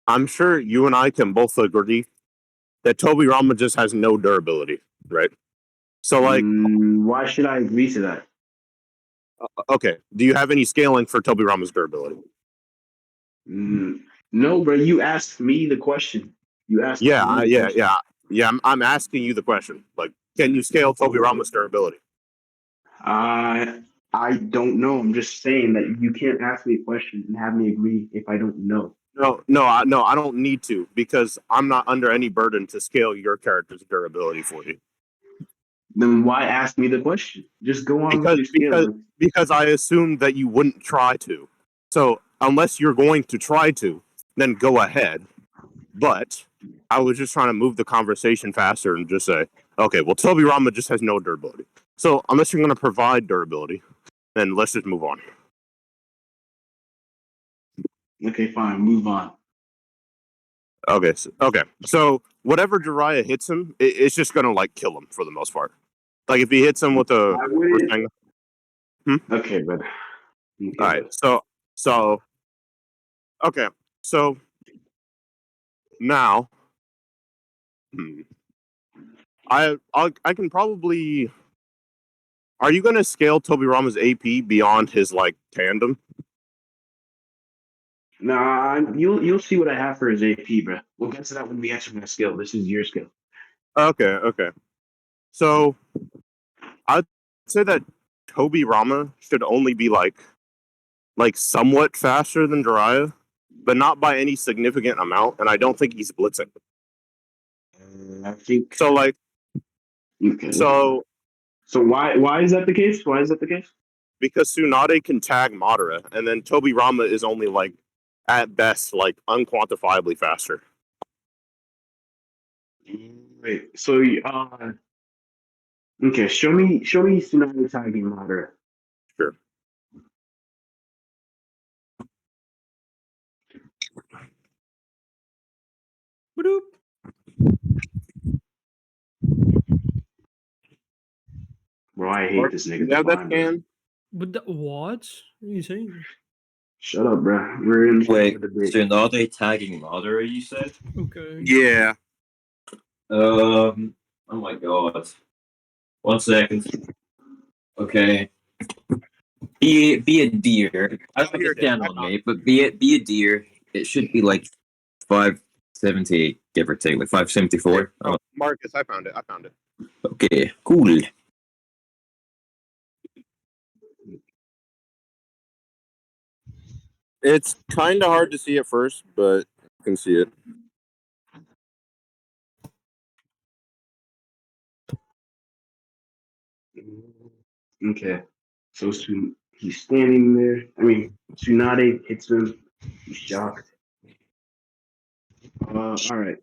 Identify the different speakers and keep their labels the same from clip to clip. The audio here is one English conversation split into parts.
Speaker 1: I'm sure you and I can both agree that Tobirama just has no durability, right? So, like,
Speaker 2: Why should I agree to that?
Speaker 1: okay, do you have any scaling for Tobirama's durability?
Speaker 2: No, bro. You asked me the question. You asked me the question.
Speaker 1: Yeah. I'm asking you the question. Like, can you scale Tobirama's durability?
Speaker 2: I don't know. I'm just saying that you can't ask me a question and have me agree if I don't know.
Speaker 1: No, I don't need to because I'm not under any burden to scale your character's durability for you.
Speaker 2: Then why ask me the question? Just go on with your scaling.
Speaker 1: Because I assumed that you wouldn't try to. So unless you're going to try to, then go ahead. But I was just trying to move the conversation faster and just say, okay, well, Tobirama just has no durability. So unless you're going to provide durability, then let's just move on.
Speaker 2: Okay, fine. Move on.
Speaker 1: Okay. So whatever Jiraiya hits him, it's just going to like kill him for the most part. Like if he hits him with a
Speaker 2: Okay, brother.
Speaker 1: All right. So okay. So now, I can probably. Are you going to scale Tobirama's AP beyond his like tandem?
Speaker 2: Nah, you'll see what I have for his AP, bro. We'll get to that when we answer my skill. This is your skill.
Speaker 1: Okay. So I'd say that Tobirama should only be like somewhat faster than Jiraiya, but not by any significant amount. And I don't think he's blitzing.
Speaker 2: I think
Speaker 1: So like.
Speaker 2: Okay.
Speaker 1: So
Speaker 2: why is that the case? Why is that the case?
Speaker 1: Because Tsunade can tag Madara, and then Tobirama is only like at best like unquantifiably faster.
Speaker 2: Wait, so okay, show me Tsunade tagging Madara.
Speaker 1: Sure.
Speaker 3: Boop.
Speaker 2: Bro, I hate this nigga.
Speaker 1: Yeah, that can.
Speaker 3: But what are you saying?
Speaker 2: Shut up, bro. We're in
Speaker 4: Wait, Tsunade tagging Madara, you said?
Speaker 3: Okay.
Speaker 1: Yeah.
Speaker 4: Oh my god. 1 second. Okay. Be a deer. I don't understand on me, but be a deer. It should be like 578, give or take, like 574.
Speaker 1: Oh, Marcus, I found it.
Speaker 4: Okay, cool.
Speaker 1: It's kind of hard to see at first, but you can see it.
Speaker 2: Okay. So he's standing there. I mean, Tsunade hits him. He's shocked. All right.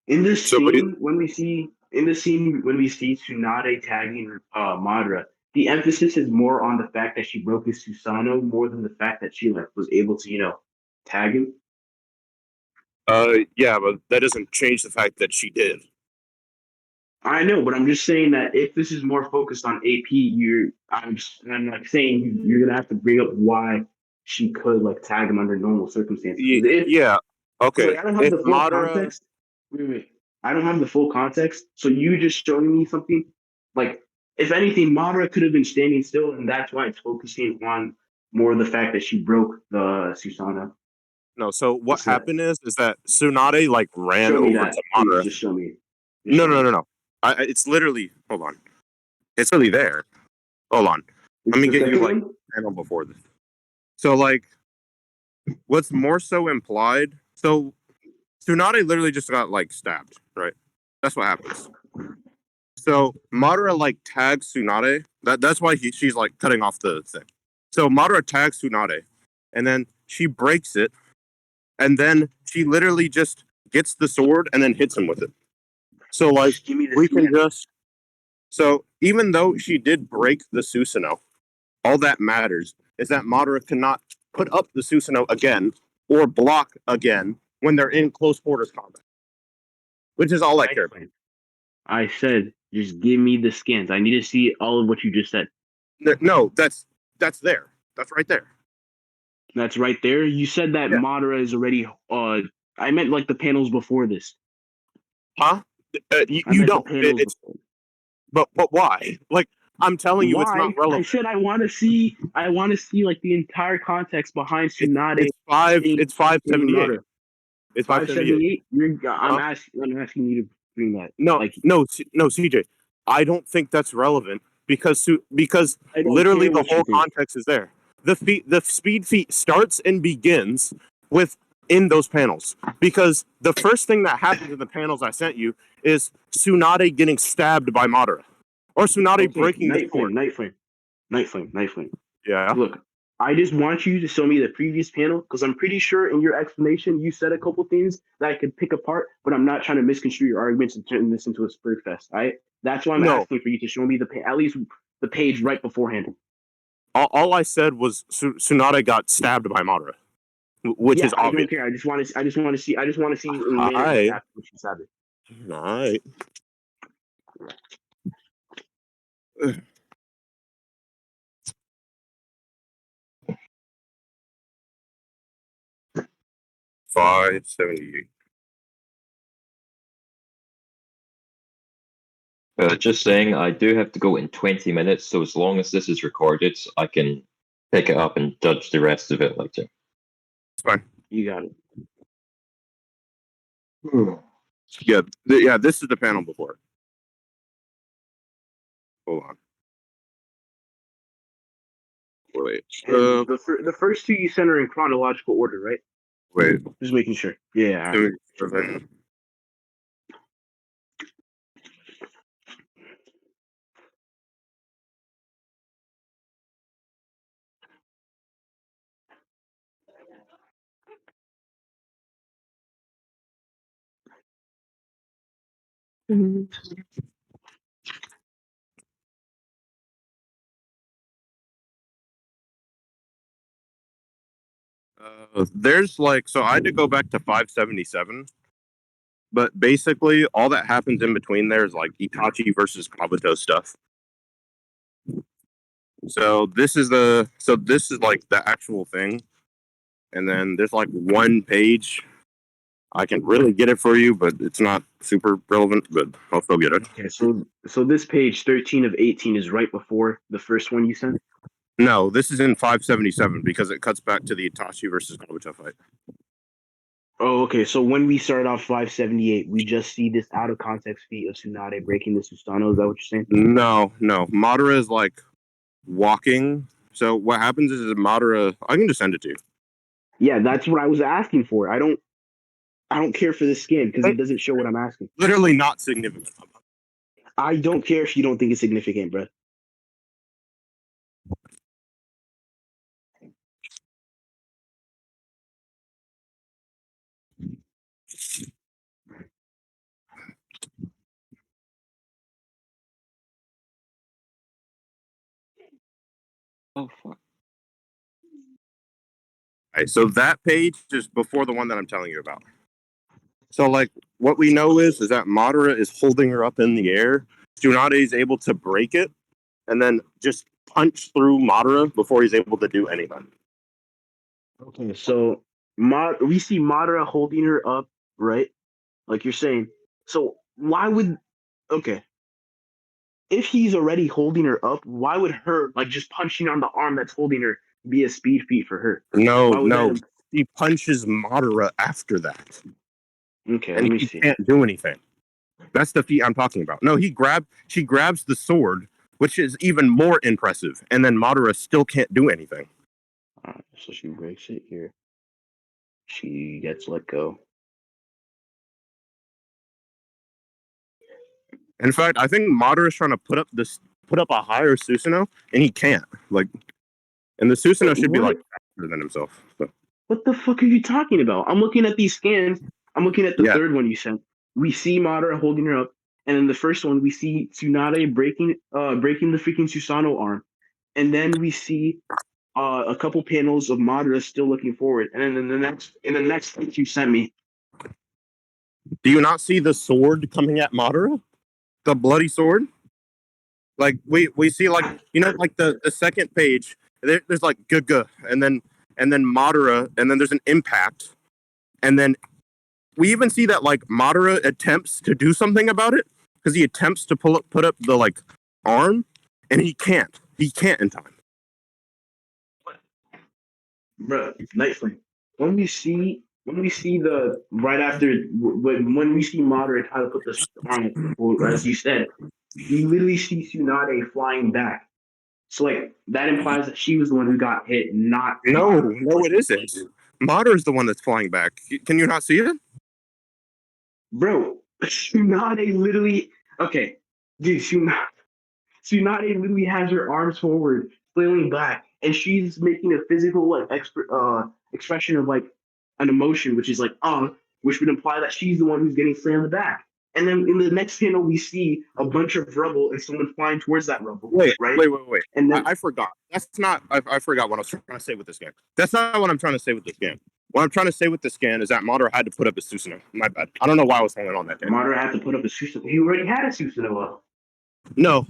Speaker 2: In this scene, when we see Tsunade tagging Madara, the emphasis is more on the fact that she broke his Susanoo more than the fact that she like was able to, tag him.
Speaker 1: Yeah, but that doesn't change the fact that she did.
Speaker 2: I know, but I'm just saying that if this is more focused on AP, I'm like saying you're gonna have to bring up why she could like tag him under normal circumstances.
Speaker 1: Yeah. Okay.
Speaker 2: Like, I don't have the full context. Wait. I don't have the full context. So you just showing me something like, if anything, Madara could have been standing still, and that's why it's focusing on more the fact that she broke the Susanoo.
Speaker 1: No, so what happened is that Tsunade like ran over to Madara.
Speaker 2: Just show me.
Speaker 1: No. It's literally. Hold on. It's really there. Hold on. Let me get you like panel before this. So like, what's more so implied? So Tsunade literally just got like stabbed, right? That's what happens. So Madara like tags Tsunade. That's why she's like cutting off the thing. So Madara tags Tsunade, and then she breaks it, and then she literally just gets the sword and then hits him with it. So like we can just. So even though she did break the Susanoo, all that matters is that Madara cannot put up the Susanoo again or block again when they're in close quarters combat. Which is all I care about.
Speaker 2: I said, just give me the skins. I need to see all of what you just said.
Speaker 1: No, that's there. That's right there.
Speaker 2: That's right there. You said that
Speaker 1: Yeah.
Speaker 2: Madara is already. I meant like the panels before this.
Speaker 1: Huh? You,
Speaker 2: I
Speaker 1: you
Speaker 2: meant
Speaker 1: don't.
Speaker 2: the panels
Speaker 1: It's
Speaker 2: before.
Speaker 1: but why? Like I'm telling you, it's
Speaker 2: Why?
Speaker 1: not
Speaker 2: I
Speaker 1: relevant.
Speaker 2: said I want to see. I want to see like the entire context behind Tsunade.
Speaker 1: It's 578.
Speaker 2: Madara.
Speaker 1: It's 578.
Speaker 2: 578. I'm
Speaker 1: Huh?
Speaker 2: asking. I'm asking you to bring that.
Speaker 1: No,
Speaker 2: Like
Speaker 1: no, CJ. I don't think that's relevant because
Speaker 2: I don't
Speaker 1: literally
Speaker 2: care
Speaker 1: the
Speaker 2: what you
Speaker 1: whole
Speaker 2: think.
Speaker 1: context is there. The speed feat starts and begins with in those panels because the first thing that happens in the panels I sent you is Tsunade getting stabbed by Madara or Tsunade
Speaker 2: Okay,
Speaker 1: breaking the sword.
Speaker 2: Nightflame.
Speaker 1: Yeah.
Speaker 2: Look, I just want you to show me the previous panel because I'm pretty sure in your explanation you said a couple things that I could pick apart, but I'm not trying to misconstrue your arguments and turn this into a spur fest. All right, that's why I'm
Speaker 1: No.
Speaker 2: asking for you to show me at least the page right beforehand.
Speaker 1: All I said was Tsunade got stabbed by Madara, which
Speaker 2: Yeah,
Speaker 1: is
Speaker 2: I
Speaker 1: obvious.
Speaker 2: don't care. I just want to. I just want to see. I just want to see in a minute
Speaker 1: Alright.
Speaker 2: after what you said.
Speaker 1: All right. $5.78.
Speaker 4: Just saying, I do have to go in 20 minutes, so as long as this is recorded, I can pick it up and judge the rest of it later.
Speaker 1: It's fine.
Speaker 2: You got it.
Speaker 1: Yeah, yeah. This is the panel before. Hold on. Wait.
Speaker 2: And the first two you sent are in chronological order, right?
Speaker 1: Wait.
Speaker 2: Just making sure. Yeah. All right.
Speaker 1: There's like so I had to go back to 577, but basically all that happens in between there is like Itachi versus Kabuto stuff. So this is like the actual thing, and then there's like one page. I can really get it for you, but it's not super relevant. But I'll still get it.
Speaker 2: Okay, so this page 13 of 18 is right before the first one you sent.
Speaker 1: No, this is in 577 because it cuts back to the Itachi versus Kabuto fight.
Speaker 2: Oh, okay. So when we start off 578, we just see this out of context feat of Tsunade breaking the Susanoo. Is that what you're saying?
Speaker 1: No. Madara is like walking. So what happens is Madara. I can just send it to you.
Speaker 2: Yeah, that's what I was asking for. I don't care for this skin because it doesn't show what I'm asking.
Speaker 1: Literally not significant.
Speaker 2: I don't care if you don't think it's significant, bro.
Speaker 4: Oh, fuck.
Speaker 1: Okay, so that page is before the one that I'm telling you about. So like what we know is that Madara is holding her up in the air. Tsunade is able to break it and then just punch through Madara before he's able to do anything.
Speaker 2: Okay, so we see Madara holding her up, right? Like you're saying. So why would if he's already holding her up, why would her like just punching on the arm that's holding her be a speed feat for her?
Speaker 1: No. He punches Madara after that.
Speaker 2: Okay,
Speaker 1: and
Speaker 2: let me
Speaker 1: he
Speaker 2: see.
Speaker 1: can't do anything. That's the feat I'm talking about. No, she grabs the sword, which is even more impressive, and then Madara still can't do anything.
Speaker 2: So she breaks it here. She gets let go.
Speaker 1: In fact, I think Madara's trying to put up a higher Susanoo, and he can't. Like, and the Susanoo should be like faster than himself. So.
Speaker 2: What the fuck are you talking about? I'm looking at these scans. I'm looking at the third one you sent. We see Madara holding her up, and in the first one we see Tsunade breaking the freaking Susanoo arm, and then we see a couple panels of Madara still looking forward, and then in the next thing you sent me.
Speaker 1: Do you not see the sword coming at Madara? The bloody sword? Like we see like like the second page, there's like guh, and then and then Madara, and then there's an impact, and then we even see that like Madara attempts to do something about it because he attempts to put up the like arm, and he can't. He can't in time.
Speaker 2: Bro, NightFlame. When we see the right after when we see Madara try to put the arm, well, as you said, we literally see Tsunade flying back. So like that implies that she was the one who got hit, not
Speaker 1: No,
Speaker 2: Madara.
Speaker 1: no, it isn't. Madara is the one that's flying back. Can you not see it?
Speaker 2: Bro, Tsunade literally okay, dude, Tsunade literally has her arms forward, flailing back, and she's making a physical like expression of like an emotion, which is like which would imply that she's the one who's getting slammed in the back. And then in the next panel, we see a bunch of rubble and someone flying towards that rubble.
Speaker 1: Wait.
Speaker 2: And then
Speaker 1: I forgot. That's not. I forgot what I was trying to say with this game. That's not what I'm trying to say with this game. What I'm trying to say with this game is that Madara had to put up a Susanoo. My bad. I don't know why I was hanging on that game.
Speaker 2: Madara had to put up a Susanoo. He already had a Susanoo up.
Speaker 1: No.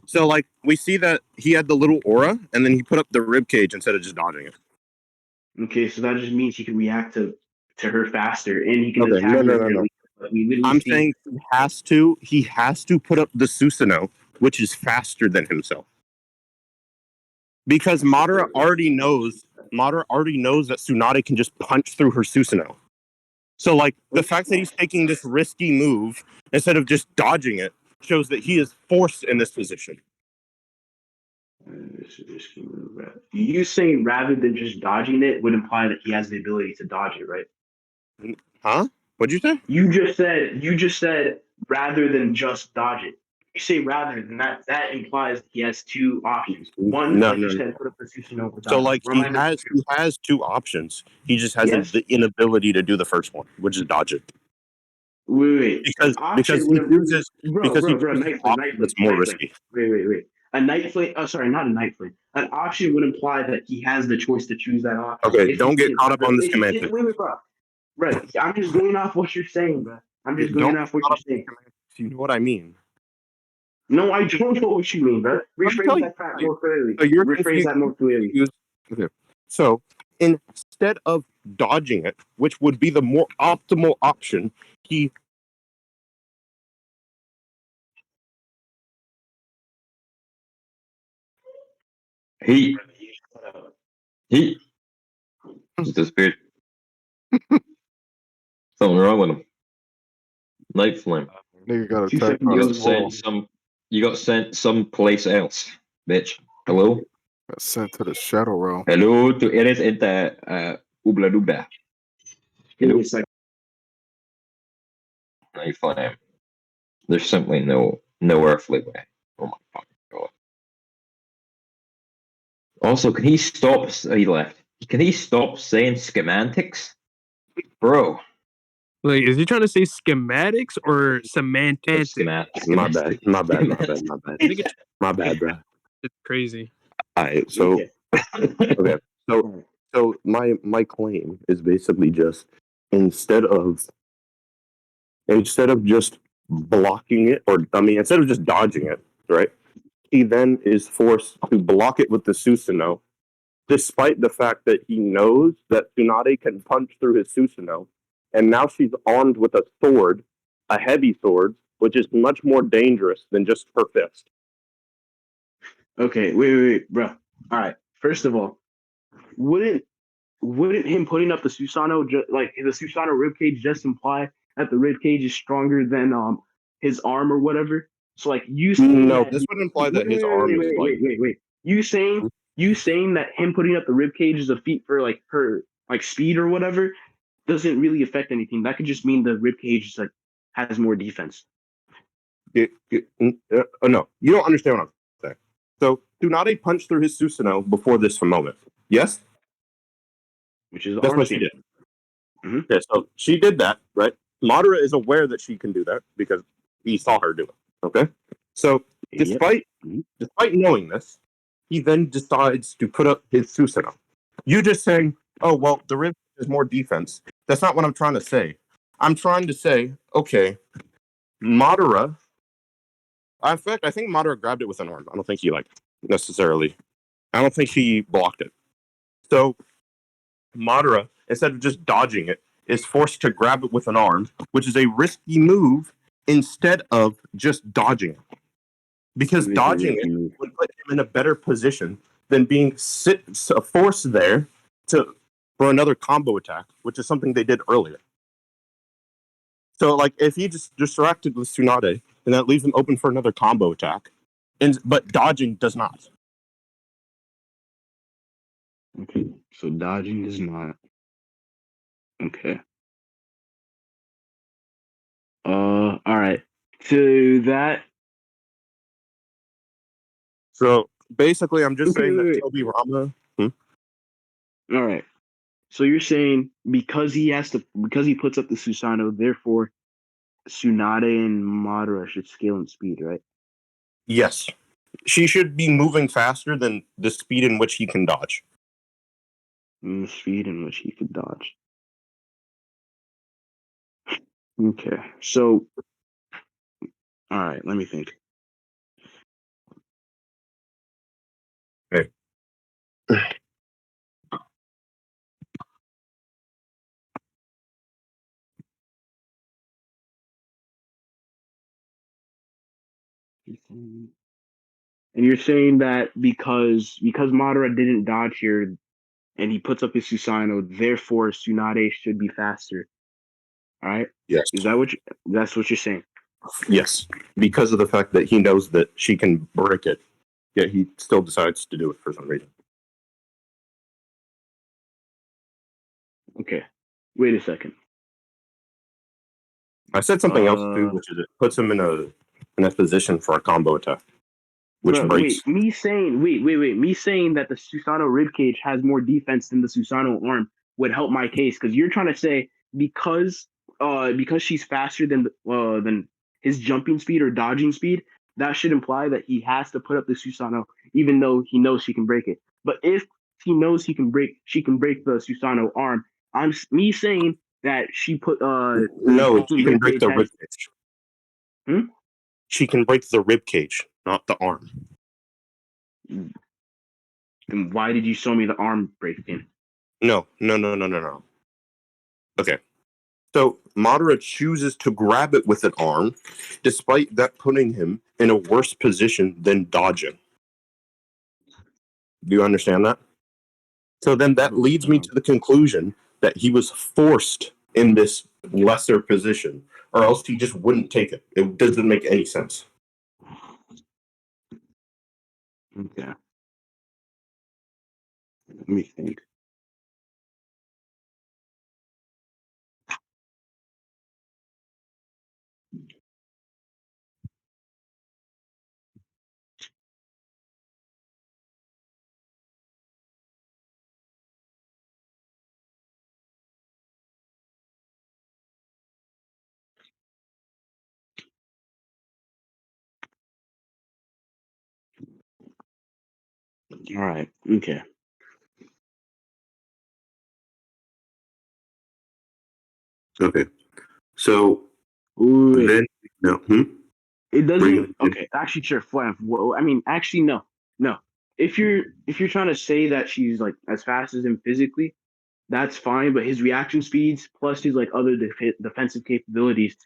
Speaker 1: So like we see that he had the little aura, and then he put up the rib cage instead of just dodging it.
Speaker 2: Okay, so that just means he can react to her faster, and he can
Speaker 1: Okay,
Speaker 2: attack her.
Speaker 1: no. I'm saying he has to put up the Susanoo, which is faster than himself. Because Madara already knows that Tsunade can just punch through her Susanoo. So like the fact that he's taking this risky move instead of just dodging it shows that he is forced in this position.
Speaker 2: You saying rather than just dodging it would imply that he has the ability to dodge it, right?
Speaker 1: Huh? What'd you say?
Speaker 2: You just said rather than just dodge it. You say rather than that implies he has two options. One,
Speaker 1: No,
Speaker 2: like
Speaker 1: no,
Speaker 2: you
Speaker 1: no.
Speaker 2: said, put up the Susanoo without.
Speaker 1: So like he has two options. He just has
Speaker 2: Yes.
Speaker 1: the inability to do the first one, which is dodge it.
Speaker 2: Wait.
Speaker 1: Because he chooses option that's more risky.
Speaker 2: Wait. A NightFlame. Oh, sorry, not a NightFlame. An option would imply that he has the choice to choose that option.
Speaker 1: Okay, don't get caught up on the semantics.
Speaker 2: Wait, bro. Right, I'm just going off what you're saying, bro. I'm just going off what you're saying.
Speaker 1: You know what I mean?
Speaker 2: No, I don't know what you mean, bro. Rephrase that crap more clearly. Rephrase that more clearly.
Speaker 1: Okay. So instead of dodging it, which would be the more optimal option, he
Speaker 4: Just disappeared. Something wrong with him. NightFlame.
Speaker 5: Nigga got
Speaker 2: Two
Speaker 5: attacked
Speaker 2: seconds.
Speaker 5: by
Speaker 4: You
Speaker 5: a
Speaker 4: got
Speaker 5: squirrel.
Speaker 4: you got sent someplace else, bitch. Hello?
Speaker 5: Got sent to the shadow realm.
Speaker 4: Hello to eres enta Ubla Dubla.
Speaker 2: Give me a second.
Speaker 4: NightFlame. There's simply no earthly way. Oh my fucking god. Also, can he stop? He left. Can he stop saying schematics? Bro.
Speaker 6: Like, is he trying to say schematics or semantics?
Speaker 4: Schematics.
Speaker 1: my bad, bro.
Speaker 6: It's crazy.
Speaker 1: Alright, so okay. So my claim is basically just instead of just blocking it, instead of just dodging it, right? He then is forced to block it with the Susanoo, despite the fact that he knows that Tsunade can punch through his Susanoo, and now she's armed with a sword, a heavy sword, which is much more dangerous than just her fist.
Speaker 2: Okay, wait, bro. All right. First of all, wouldn't him putting up the Susanoo like the Susanoo ribcage just imply that the ribcage is stronger than his arm or whatever? So like you saying
Speaker 1: No,
Speaker 2: that
Speaker 1: this would imply that his arm is like
Speaker 2: wait. You saying that him putting up the ribcage is a feat for like her like speed or whatever doesn't really affect anything. That could just mean the ribcage is like has more defense.
Speaker 1: no, you don't understand what I'm saying. So Tsunade punched through his Susanoo before this moment. Yes?
Speaker 2: Which is
Speaker 1: That's what she did. Mm-hmm. Okay, so she did that, right? Madara is aware that she can do that because he saw her do it. Okay? So despite knowing this, he then decides to put up his Susanoo. You just saying, oh well, the rib is more defense. That's not what I'm trying to say. I'm trying to say, okay, Madara. In fact, I think Madara grabbed it with an arm. I don't think he necessarily. I don't think he blocked it. So Madara, instead of just dodging it, is forced to grab it with an arm, which is a risky move, instead of just dodging it. Because
Speaker 2: It is a
Speaker 1: dodging
Speaker 2: risky
Speaker 1: it
Speaker 2: move.
Speaker 1: would put him in a better position than being forced there for another combo attack, which is something they did earlier. So, like, if he just distracted with Tsunade, then that leaves him open for another combo attack, but dodging does not.
Speaker 2: Okay, so dodging does not. Okay. All right. To that.
Speaker 1: So basically, I'm just
Speaker 2: Okay,
Speaker 1: saying that
Speaker 2: wait.
Speaker 1: Tobirama.
Speaker 2: All right. So you're saying because he puts up the Susanoo, therefore Tsunade and Madara should scale in speed, right?
Speaker 1: Yes, she should be moving faster than the speed in which he can dodge.
Speaker 2: The speed in which he could dodge. Okay. So, all right. Let me think.
Speaker 1: Okay.
Speaker 2: And you're saying that because Madara didn't dodge here, and he puts up his Susanoo, therefore Tsunade should be faster. All right.
Speaker 1: Yes.
Speaker 2: Is that that's what you're saying?
Speaker 1: Yes, because of the fact that he knows that she can break it, yet he still decides to do it for some reason.
Speaker 2: Okay. Wait a second.
Speaker 1: I said something else too, which is it puts him in a position for a combo attack, which breaks.
Speaker 2: Me saying that the Susanoo ribcage has more defense than the Susanoo arm would help my case, because you're trying to say because she's faster than his jumping speed or dodging speed, that should imply that he has to put up the Susanoo even though he knows she can break it. But if he knows she can break the Susanoo arm, I'm me saying that she put
Speaker 1: No, she can break the rib cage.
Speaker 2: Hmm?
Speaker 1: She can break the rib cage, not the arm.
Speaker 2: Then why did you show me the arm breaking?
Speaker 1: No. Okay. So Madara chooses to grab it with an arm, despite that putting him in a worse position than dodging. Do you understand that? So then that leads me to the conclusion that he was forced in this lesser position, or else he just wouldn't take it. It doesn't make any sense.
Speaker 2: Okay. Let me think. All right. Okay.
Speaker 1: Okay. So
Speaker 2: Wait.
Speaker 1: then, no.
Speaker 2: It doesn't. Okay. Actually, sure. Fine. Well, I mean, actually, no. No. If you're trying to say that she's like as fast as him physically, that's fine. But his reaction speeds plus his like other defensive capabilities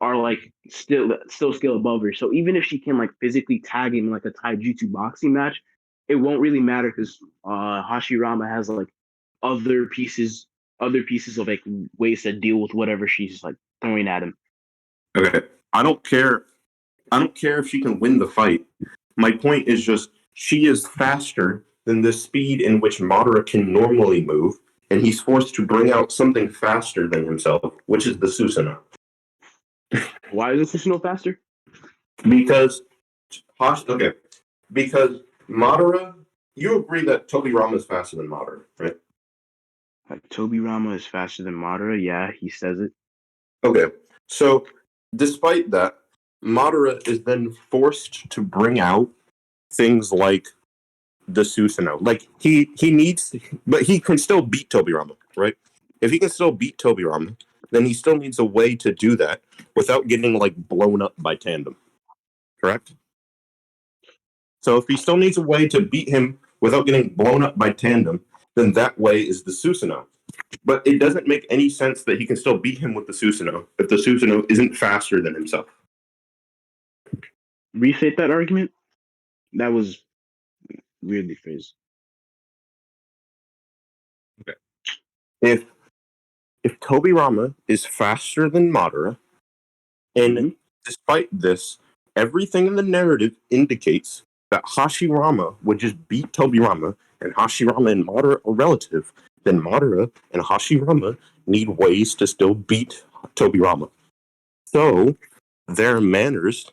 Speaker 2: are like still skill above her. So even if she can like physically tag him like a taijutsu boxing match, it won't really matter because Hashirama has like other pieces of like ways to deal with whatever she's like throwing at him.
Speaker 1: Okay. I don't care if she can win the fight. My point is just she is faster than the speed in which Madara can normally move, and he's forced to bring out something faster than himself, which is the Susanoo.
Speaker 2: Why is the Susanoo faster?
Speaker 1: Because Madara, you agree that Tobirama is faster than Madara, right?
Speaker 2: Like Tobirama is faster than Madara. Yeah, he says it.
Speaker 1: Okay. So despite that, Madara is then forced to bring out things like the Susanoo. Like he needs, but he can still beat Tobirama, right? If he can still beat Tobirama, then he still needs a way to do that without getting like blown up by Tandem. Correct? So if he still needs a way to beat him without getting blown up by Tandem, then that way is the Susanoo. But it doesn't make any sense that he can still beat him with the Susanoo if the Susanoo isn't faster than himself.
Speaker 2: Restate that argument. That was weirdly phrased.
Speaker 1: If Tobirama is faster than Madara, and despite this, everything in the narrative indicates that Hashirama would just beat Tobirama, and Hashirama and Madara are relative, then Madara and Hashirama need ways to still beat Tobirama. So, their manners,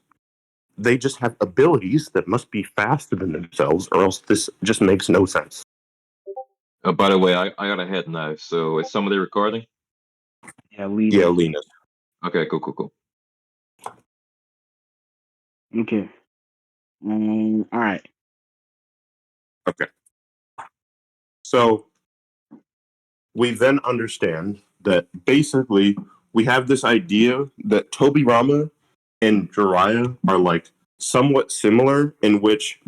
Speaker 1: they just have abilities that must be faster than themselves, or else this just makes no sense.
Speaker 7: Oh, by the way, I gotta head now. So is somebody recording?
Speaker 2: Yeah, leave.
Speaker 1: Yeah, Lena.
Speaker 7: Okay, cool.
Speaker 2: Okay. All right.
Speaker 1: Okay. So we then understand that basically we have this idea that Tobirama and Jiraiya are like somewhat similar in which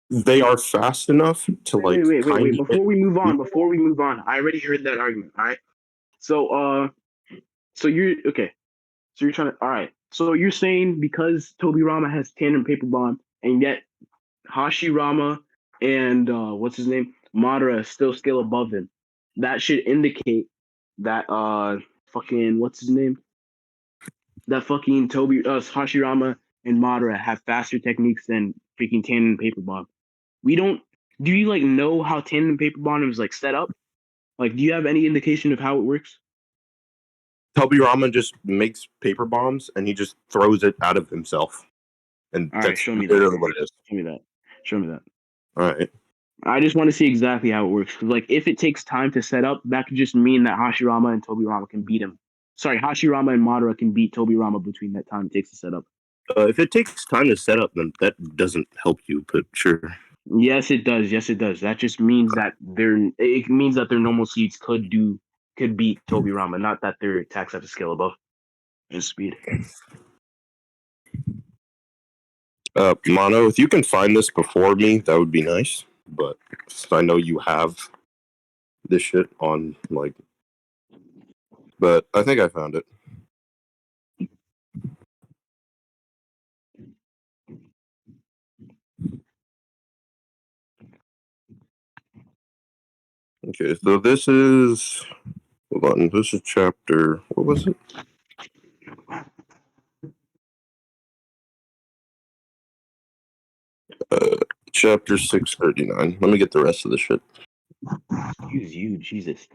Speaker 1: they are fast enough to like
Speaker 2: Wait.
Speaker 1: kind of
Speaker 2: Before we move on, I already heard that argument. All right. So you're okay. So you're trying to. All right. So you're saying because Tobirama has tandem paper bomb, and yet Hashirama and what's his name, Madara still scale above him. That should indicate that fucking what's his name, that fucking Hashirama and Madara have faster techniques than freaking tandem paper bomb. We don't. Do you like know how tandem paper bomb is like set up? Like, do you have any indication of how it works?
Speaker 1: Tobirama just makes paper bombs and he just throws it out of himself. And
Speaker 2: All
Speaker 1: that's
Speaker 2: right, show me
Speaker 1: literally
Speaker 2: that.
Speaker 1: what it is.
Speaker 2: Show me that.
Speaker 1: All right.
Speaker 2: I just want to see exactly how it works. 'Cause, like, if it takes time to set up, that could just mean that Hashirama and Tobirama can beat him. Sorry, Hashirama and Madara can beat Tobirama between that time it takes to set up.
Speaker 1: If it takes time to set up, then that doesn't help you, but sure.
Speaker 2: Yes, it does. That just means that their normal seeds could beat Tobirama, not that their attacks have to scale above in speed.
Speaker 1: Mono, if you can find this before me, that would be nice. But I know you have this shit on, like... But I think I found it. Okay, so this is... Hold on, this is chapter... What was it? Chapter 639. Let me get the rest of the shit.
Speaker 2: Excuse you, Jesus.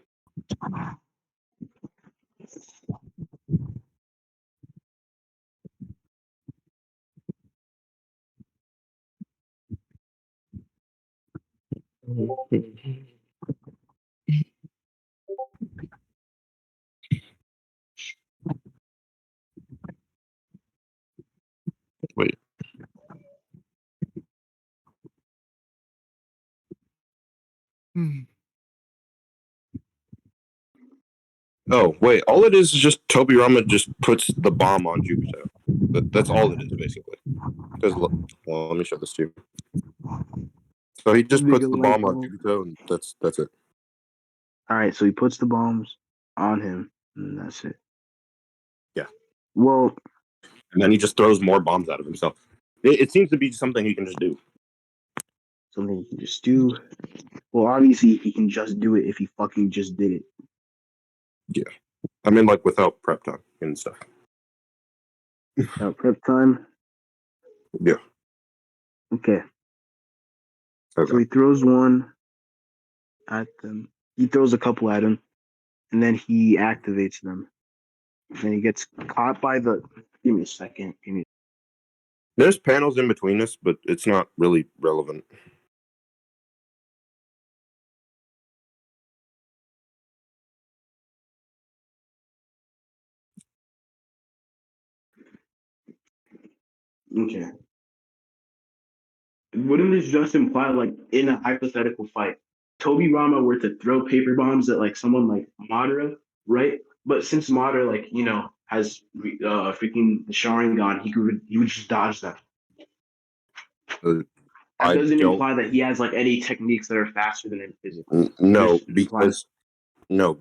Speaker 1: Wait. Oh, wait. All it is just Tobirama just puts the bomb on Jupiter. That's all it is, basically. Because, well, let me show this to you. So he just puts the bomb on Jupiter, and that's it.
Speaker 2: All right, so he puts the bombs on him, and that's it.
Speaker 1: Yeah.
Speaker 2: Well,
Speaker 1: And then he just throws more bombs out of himself. It seems to be something he can just do.
Speaker 2: something he can just do. Well, obviously he can just do it if he fucking just did it.
Speaker 1: Yeah. I mean, like, without prep time and stuff.
Speaker 2: Without prep time?
Speaker 1: Yeah.
Speaker 2: Okay. So he throws one at them. He throws a couple at him, and then he activates them. And he gets caught by the... Give me a second.
Speaker 1: There's panels in between us, but it's not really relevant.
Speaker 2: Okay. Wouldn't this just imply, like, in a hypothetical fight, Tobirama were to throw paper bombs at, like, someone like Madara, right? But since Madara, like, has freaking the Sharingan, he would just dodge them. That doesn't
Speaker 1: don't-
Speaker 2: imply that he has like any techniques that are faster than him physically.
Speaker 1: No,
Speaker 2: Just implies-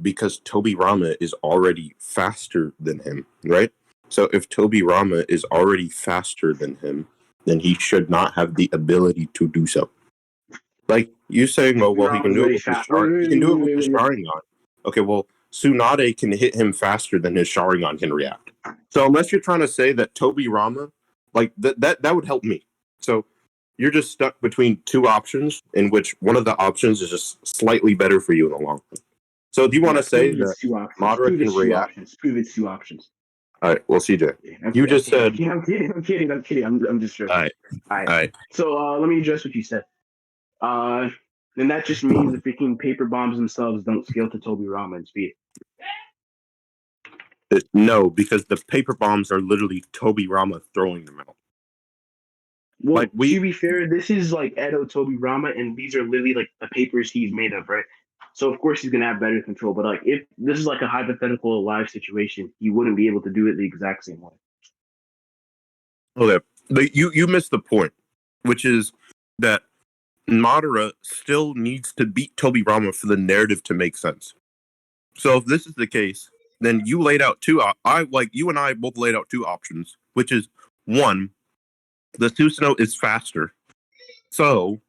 Speaker 1: because Tobirama is already faster than him, right? So if Tobirama is already faster than him, then he should not have the ability to do so. Like you saying, oh well, he can do it with his he can do it with his Sharingan. Okay, well, Tsunade can hit him faster than his Sharingan can react. So unless you're trying to say that Tobirama, like that would help me. So you're just stuck between two options, in which one of the options is just slightly better for you in the long run. So do you want to say that Madara can react?
Speaker 2: Prove it's two options.
Speaker 1: All right, well, CJ,
Speaker 2: I'm
Speaker 1: you just said.
Speaker 2: I'm kidding. I'm just joking.
Speaker 1: All right.
Speaker 2: So let me address what you said. Then that just means the freaking paper bombs themselves don't scale to Tobirama in speed.
Speaker 1: No, because the paper bombs are literally Tobirama throwing them out.
Speaker 2: Well,
Speaker 1: Like,
Speaker 2: to be fair, this is like Edo Tobirama, and these are literally like the papers he's made of, right? So of course he's gonna have better control. But like, if this is like a hypothetical live situation, he wouldn't be able to do it the exact same way.
Speaker 1: Okay, but you missed the point, which is that Madara still needs to beat Tobirama for the narrative to make sense. So if this is the case, then you laid out you and I both laid out two options, which is one, the Susanoo is faster, so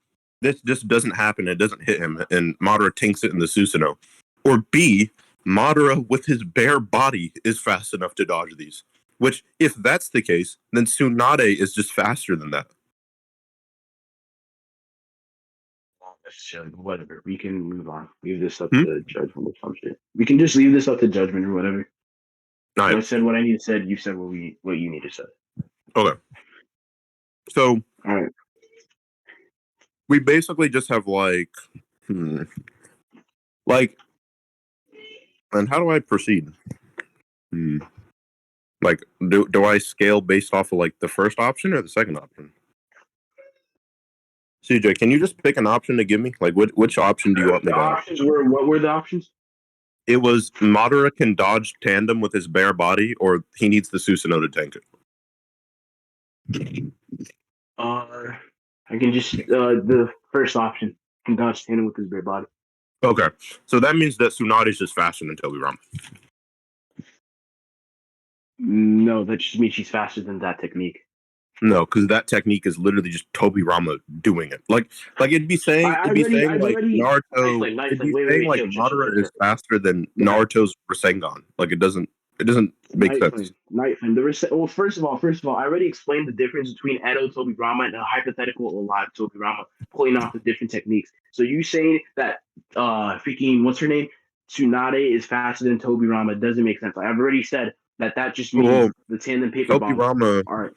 Speaker 1: this just doesn't happen. It doesn't hit him, and Madara tanks it in the Susanoo. Or B, Madara with his bare body is fast enough to dodge these. Which, if that's the case, then Tsunade is just faster than that.
Speaker 2: Whatever. We can move on. Leave this up to judgment or some shit. We can just leave this up to judgment or whatever.
Speaker 1: All right.
Speaker 2: I said what I need to say. You said what you need to say.
Speaker 1: Okay. So,
Speaker 2: all right.
Speaker 1: We basically just have like, and how do I proceed? Like, do I scale based off of like the first option or the second option? CJ, can you just pick an option to give me? Like, which option do you want me to have?
Speaker 2: Options were, what were the options?
Speaker 1: It was Madara can dodge tandem with his bare body, or he needs the Susanoo to tank it.
Speaker 2: I can just the first option, can dodge tandem with his bare body.
Speaker 1: Okay, so that means that Tsunade is just faster than Tobirama.
Speaker 2: No, that just means she's faster than that technique.
Speaker 1: No, because that technique is literally just Tobirama doing it. Like it'd be saying, Naruto. Madara is faster than Naruto's Rasengan. Like it doesn't make sense.
Speaker 2: NightFlame. Well, first of all, I already explained the difference between Edo Tobirama and a hypothetical alive Tobirama, pulling off the different techniques. So you saying that freaking what's her name, Tsunade is faster than Tobirama doesn't make sense. I've already said that just means the tandem paper
Speaker 1: Tobirama.
Speaker 2: All right.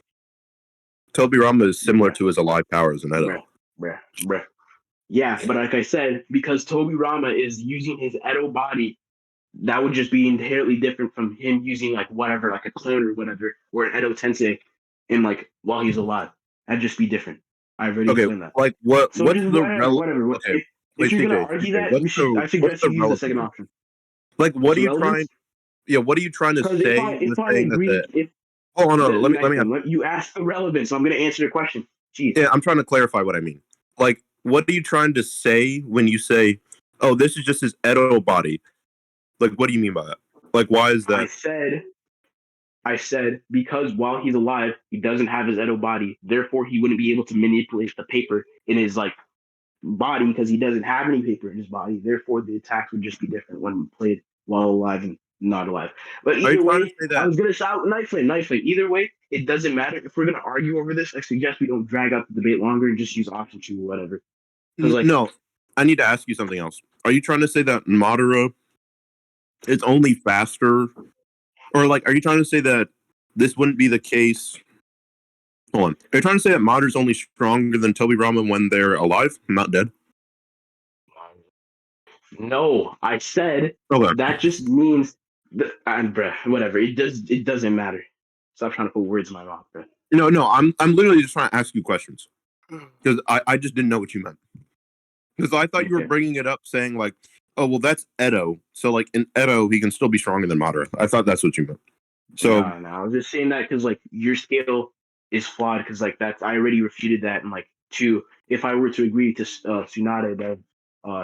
Speaker 1: Tobirama is similar to his alive powers in Edo.
Speaker 2: Bruh. Yeah, but like I said, because Tobirama is using his Edo body, that would just be inherently different from him using like whatever, like a clone or whatever, or an Edo Tensei, in like while he's alive. That'd just be different. I've already explained that.
Speaker 1: Like what?
Speaker 2: So
Speaker 1: what's
Speaker 2: just
Speaker 1: the
Speaker 2: whatever.
Speaker 1: Okay.
Speaker 2: If you're gonna argue that, I suggest you use the second option.
Speaker 1: Like, what are you trying? Yeah, what are you trying to say?
Speaker 2: If I agree,
Speaker 1: let me.
Speaker 2: You asked the relevance, so I'm going to answer your question. Jeez.
Speaker 1: Yeah, I'm trying to clarify what I mean. Like, what are you trying to say when you say, "Oh, this is just his Edo body"? Like, what do you mean by that? Like, why is that?
Speaker 2: I said because while he's alive, he doesn't have his Edo body. Therefore, he wouldn't be able to manipulate the paper in his like body because he doesn't have any paper in his body. Therefore, the attacks would just be different when played while alive and not alive. But either way, I was gonna shout NightFlame. Either way, it doesn't matter. If we're gonna argue over this, I suggest we don't drag out the debate longer and just use option 2 or whatever.
Speaker 1: No, I need to ask you something else. Are you trying to say that Madara is only faster, or like, are you trying to say that this wouldn't be the case? Hold on. Are you trying to say that Madara's only stronger than Tobirama when they're alive, not dead?
Speaker 2: No, I said that just means whatever. It doesn't matter. Stop trying to put words in my mouth, bro.
Speaker 1: No, I'm literally just trying to ask you questions because I just didn't know what you meant. Because I thought you were bringing it up saying like, oh well, that's Edo. So like in Edo, he can still be stronger than Madara. I thought that's what you meant. So
Speaker 2: no, I was just saying that because like your scale is flawed because like I already refuted that and like to if I were to agree to Tsunade above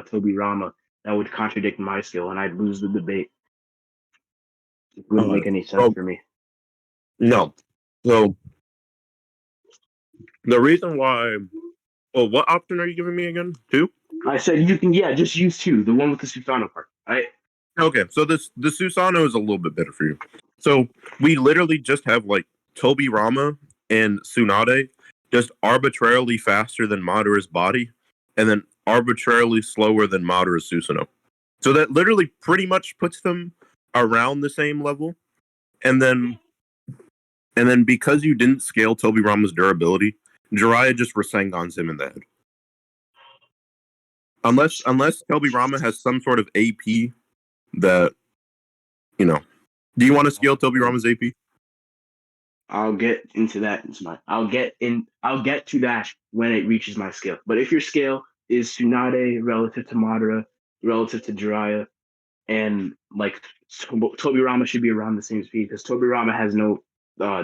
Speaker 2: Tobirama, that would contradict my skill, and I'd lose the debate. It wouldn't make any sense for me.
Speaker 1: No. So the reason why. Well, what option are you giving me again? 2?
Speaker 2: I said you can, just use 2, the one with the Susanoo part.
Speaker 1: Okay, so the Susanoo is a little bit better for you. So we literally just have like Tobirama and Tsunade just arbitrarily faster than Madara's body, and then arbitrarily slower than Madara's Susanoo. So that literally pretty much puts them around the same level. And then because you didn't scale Tobirama's durability, Jiraiya just Rasengans him in the head. Unless Tobirama has some sort of AP that, do you want to scale Tobirama's AP?
Speaker 2: I'll get into that. I'll get to that when it reaches my scale. But if your scale is Tsunade relative to Madara, relative to Jiraiya, and like Tobirama should be around the same speed because Tobirama has no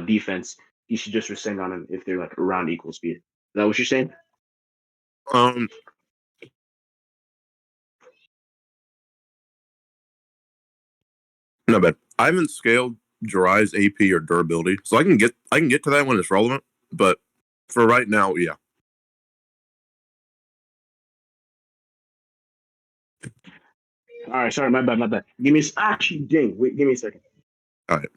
Speaker 2: defense. You should just Rasengan him if they're like around equal speed. Is that what you're saying?
Speaker 1: No, but I haven't scaled Jiraiya's AP or durability, so I can get to that when it's relevant. But for right now, yeah.
Speaker 2: All right, sorry, my bad. Give me actually, dang, wait, give me a second.
Speaker 1: All right.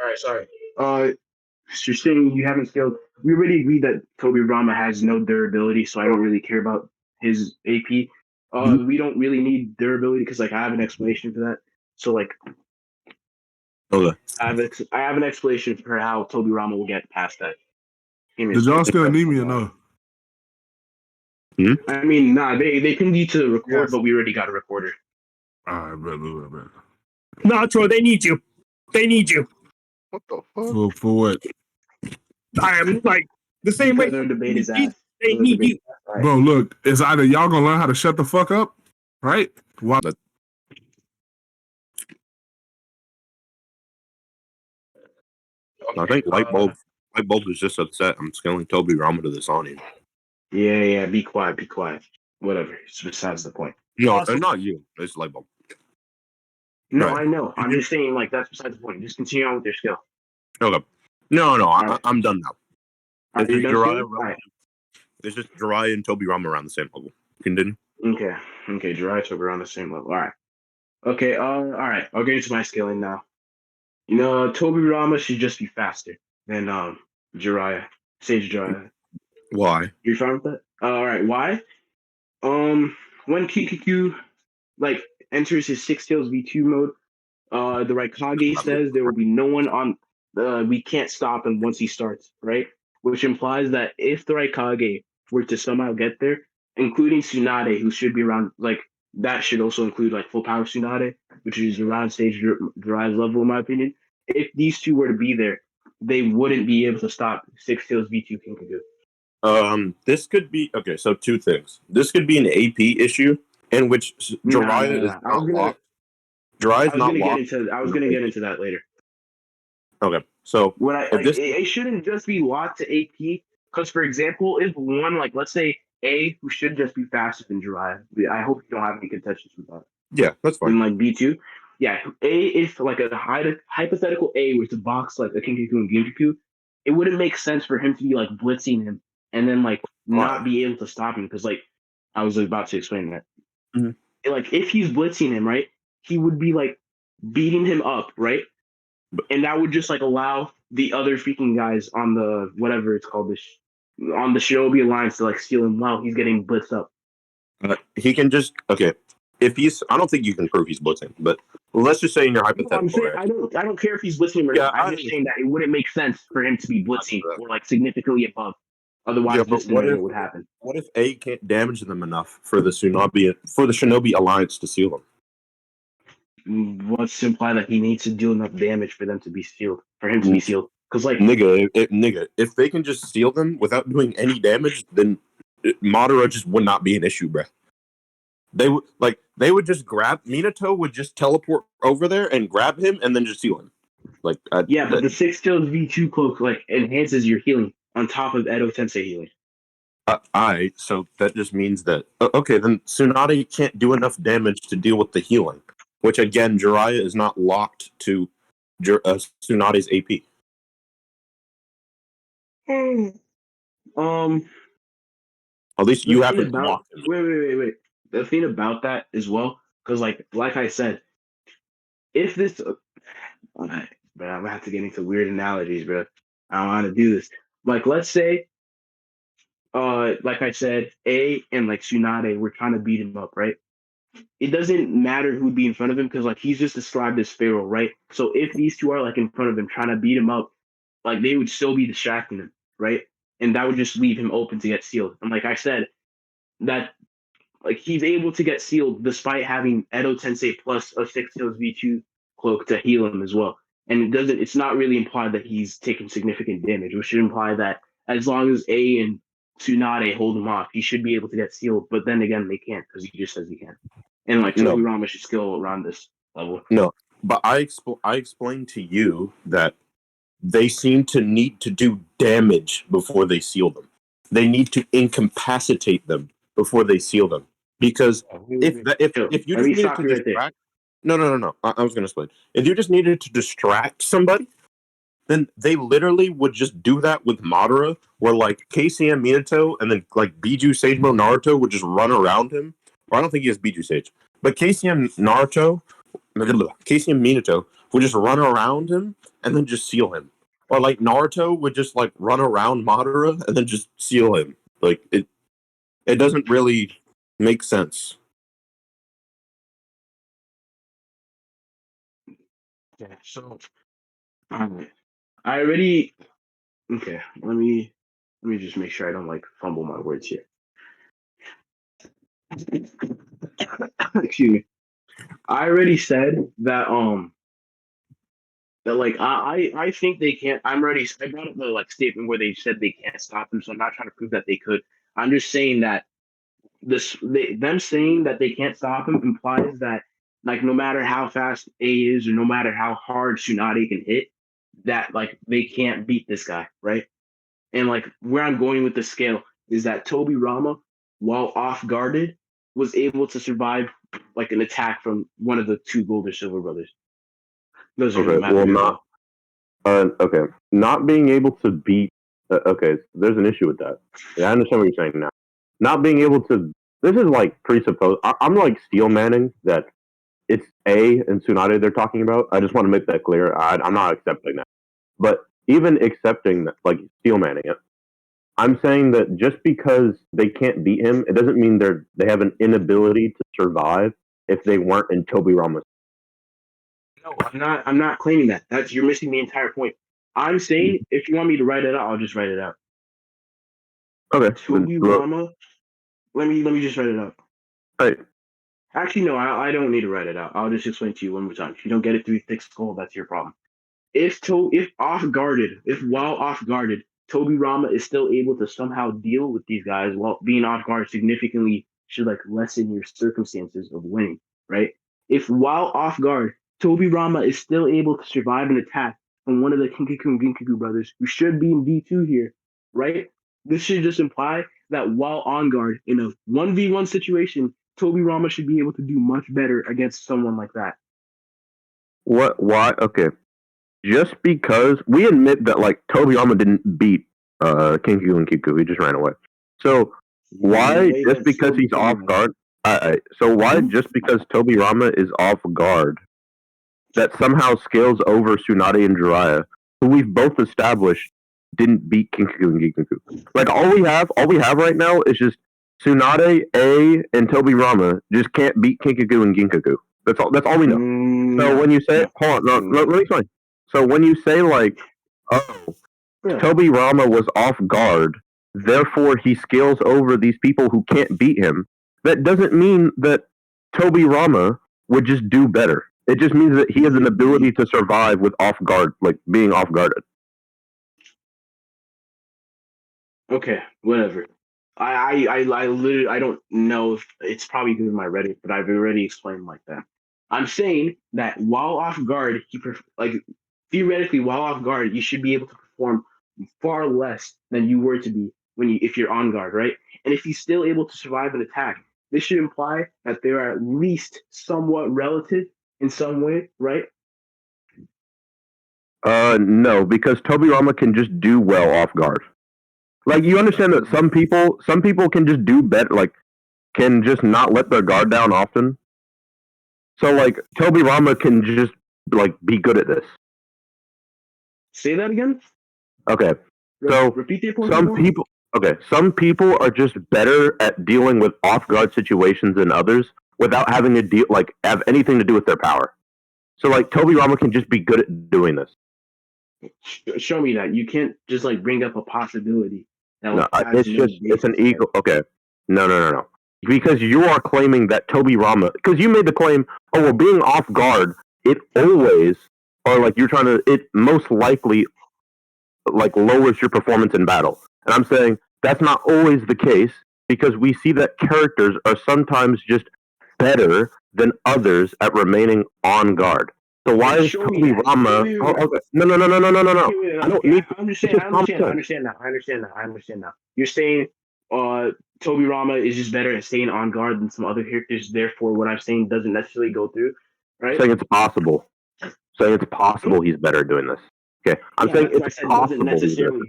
Speaker 2: All right, sorry. So you're saying you haven't scaled. We already agreed that Tobirama has no durability, so I don't really care about his AP. We don't really need durability because like I have an explanation for that. So like,
Speaker 1: Okay.
Speaker 2: I have an explanation for how Tobirama will get past that.
Speaker 8: Did y'all still need me or no?
Speaker 2: I mean, nah, they can need to record, but we already got a recorder.
Speaker 8: All right, bet.
Speaker 6: Nah, Troy, they need you. They need you.
Speaker 5: What the fuck?
Speaker 8: For what?
Speaker 6: I am like the same way.
Speaker 2: Their debate is ass.
Speaker 6: They need you.
Speaker 2: Right.
Speaker 8: Bro, look, it's either y'all gonna learn how to shut the fuck up, right? Why?
Speaker 1: I think Lightbulb is just upset. I'm scaling Tobirama to this awning.
Speaker 2: Yeah, be quiet. Whatever. It's besides the point.
Speaker 1: No, not you. It's Lightbulb.
Speaker 2: No,
Speaker 1: Right.
Speaker 2: I know. I'm just saying, like, that's besides the point. Just continue on with your skill.
Speaker 1: Okay. No,
Speaker 2: right.
Speaker 1: I'm done now.
Speaker 2: It's
Speaker 1: It's
Speaker 2: just Jiraiya,
Speaker 1: It's just Jiraiya and Tobirama around the same level. Continue.
Speaker 2: Okay, Jiraiya, Tobirama on the same level. All right. Okay, all right. I'll get into my scaling now. Tobirama should just be faster than Jiraiya. Sage Jiraiya.
Speaker 1: Why?
Speaker 2: You fine with that? All right. Why? When Kikuku like enters his Six Tails V2 mode, the Raikage says there will be no one on. We can't stop him once he starts, right? Which implies that if the Raikage were to somehow get there, including Tsunade, who should be around, like that should also include like full power Tsunade, which is around Sage Jiraiya's level, in my opinion. If these two were to be there, they wouldn't be able to stop Six Tails V2 Kikuku.
Speaker 1: This could be okay. So 2 things. This could be an AP issue in which Jiraiya is not locked. Jiraiya's not locked.
Speaker 2: I was gonna get into that later.
Speaker 1: Okay, so
Speaker 2: it shouldn't just be locked to AP. Because for example, if one like let's say A, who should just be faster than Jiraiya. I hope you don't have any contentions with that.
Speaker 1: Yeah, that's fine.
Speaker 2: In like B2, yeah, A if like a hypothetical A was to box like a Kinkaku and Ginkaku, it wouldn't make sense for him to be like blitzing him and then like not be able to stop him because like I was about to explain that.
Speaker 1: Mm-hmm.
Speaker 2: Like if he's blitzing him, right, he would be like beating him up, right, and that would just like allow the other freaking guys on the whatever it's called on the Shinobi Alliance to like steal him while he's getting blitzed up.
Speaker 1: He can just if he's, I don't think you can prove he's blitzing, but let's just say in your hypothetical.
Speaker 2: I don't care if he's blitzing or not. I'm just saying that it wouldn't make sense for him to be blitzing or like significantly above. Otherwise, this scenario would happen.
Speaker 1: What if A can't damage them enough for the Shinobi Alliance to seal them?
Speaker 2: What's imply that he needs to do enough damage for them to be sealed, for him to be sealed? Because like
Speaker 1: nigga, if they can just seal them without doing any damage, then Madara just would not be an issue, bruh. they would just grab Minato would just teleport over there and grab him and then just seal him. Like
Speaker 2: Yeah, but the Six Tails V2 cloak like enhances your healing on top of Edo Tensei healing.
Speaker 1: So that just means that okay, then Tsunade can't do enough damage to deal with the healing, which again, Jiraiya is not locked to Tsunade's AP. At least
Speaker 2: The
Speaker 1: you
Speaker 2: thing
Speaker 1: haven't
Speaker 2: about
Speaker 1: locked him.
Speaker 2: wait. The thing about that as well, because like I said, if this, but I'm gonna have to get into weird analogies, bro. I don't want to do this. Like, let's say, like I said, A and like Tsunade were trying to beat him up, right? It doesn't matter who'd be in front of him because like he's just described as Pharaoh, right? So if these two are like in front of him trying to beat him up, like they would still be distracting him, right? And that would just leave him open to get sealed. And like I said, that like he's able to get sealed despite having Edo Tensei plus a Six Tails V2 cloak to heal him as well. And it's not really implied that he's taking significant damage, which should imply that as long as A and Tsunade hold him off, he should be able to get sealed. But then again, they can't because he just says he can. And like
Speaker 1: No.
Speaker 2: Tobirama should skill around this level.
Speaker 1: No, but I explained to you that they seem to need to do damage before they seal them. They need to incapacitate them before they seal them. Because if you just needed to distract, no. I was going to explain. If you just needed to distract somebody, then they literally would just do that with Madara, where like KCM Minato and then like Biju Sagemo Naruto would just run around him. Or I don't think he has Biju Sage, but KCM Minato would just run around him and then just seal him. Or like Naruto would just like run around Madara and then just seal him. Like it doesn't really make sense.
Speaker 2: Yeah, so I already okay. Let me just make sure I don't like fumble my words here. Excuse me. I already said that that like I think they can't. I brought up the like statement where they said they can't stop him, so I'm not trying to prove that they could. I'm just saying that them saying that they can't stop him implies that like no matter how fast A is or no matter how hard Tsunade can hit, that like they can't beat this guy, right? And like where I'm going with the scale is that Tobirama, while off guarded, was able to survive like an attack from one of the two Gold or Silver brothers. Those are
Speaker 1: Okay, well, not okay. Not being able to beat. Okay, there's an issue with that. Yeah, I understand what you're saying now. Not being able to. This is like presupposed. I'm like steel manning that it's A and Tsunade they're talking about. I just want to make that clear. I'm not accepting that. But even accepting that, like steel manning it, I'm saying that just because they can't beat him, it doesn't mean they have an inability to survive if they weren't in Tobirama's.
Speaker 2: No, I'm not claiming that. You're missing the entire point. I'm saying if you want me to write it out, I'll just write it out.
Speaker 1: Okay.
Speaker 2: Tobirama. Let me just write it out.
Speaker 1: Right.
Speaker 2: Actually, no, I don't need to write it out. I'll just explain to you one more time. If you don't get it through thick skull, that's your problem. If while off guarded, Tobirama is still able to somehow deal with these guys while being off guard significantly should like lessen your circumstances of winning, right? If while off guard, Tobirama is still able to survive an attack from one of the Kinkaku and Ginkaku brothers, who should be in V2 here, right? This should just imply that while on guard in a 1v1 situation, Tobirama should be able to do much better against someone like that.
Speaker 1: What? Why? Okay. Just because we admit that like Tobirama didn't beat Kinkaku and Kiku, he just ran away. So why just because he's off guard? So why just because Tobirama is off guard that somehow scales over Tsunade and Jiraiya, who we've both established didn't beat Kinkaku and Ginkaku. Like all we have right now is just Tsunade, A, and Tobirama just can't beat Kinkaku and Ginkaku. That's all we know. So when you say hold on, let me explain. So when you say like, oh, Tobirama was off guard, therefore he scales over these people who can't beat him, that doesn't mean that Tobirama would just do better. It just means that he has an ability to survive with off guard, like being off guarded.
Speaker 2: Okay, whatever. I literally I don't know if it's probably because of my Reddit, but I've already explained like that. I'm saying that while off guard, like theoretically while off guard, you should be able to perform far less than you were to be when you if you're on guard, right? And if he's still able to survive an attack, this should imply that they are at least somewhat relative in some way, right?
Speaker 1: No, because Tobirama can just do well off guard. Like you understand that some people can just do better, like can just not let their guard down often. So like Tobirama can just like be good at this.
Speaker 2: Say that again.
Speaker 1: Okay, so
Speaker 2: Repeat the point.
Speaker 1: some people are just better at dealing with off guard situations than others without having to deal like have anything to do with their power. So like Tobirama can just be good at doing this.
Speaker 2: Show me that. You can't just like bring up a possibility. That
Speaker 1: No,
Speaker 2: has
Speaker 1: it's
Speaker 2: no
Speaker 1: just it's an
Speaker 2: basis, right?
Speaker 1: ego. Okay, no. Because you are claiming that Tobirama, because you made the claim, oh well, being off guard, it always, or like you're trying to, it most likely like lowers your performance in battle. And I'm saying that's not always the case because we see that characters are sometimes just better than others at remaining on guard. So why is
Speaker 2: Show me that.
Speaker 1: Tobirama?
Speaker 2: Wait.
Speaker 1: Oh, okay. No.
Speaker 2: Wait,
Speaker 1: I don't need.
Speaker 2: I understand.
Speaker 1: It's just common
Speaker 2: I understand now. You're saying Tobirama is just better at staying on guard than some other characters. Therefore, what I'm saying doesn't necessarily go through, right?
Speaker 1: Saying it's possible. Saying it's possible he's better at doing this. Okay, I'm saying
Speaker 2: that's why I
Speaker 1: it's
Speaker 2: said
Speaker 1: possible.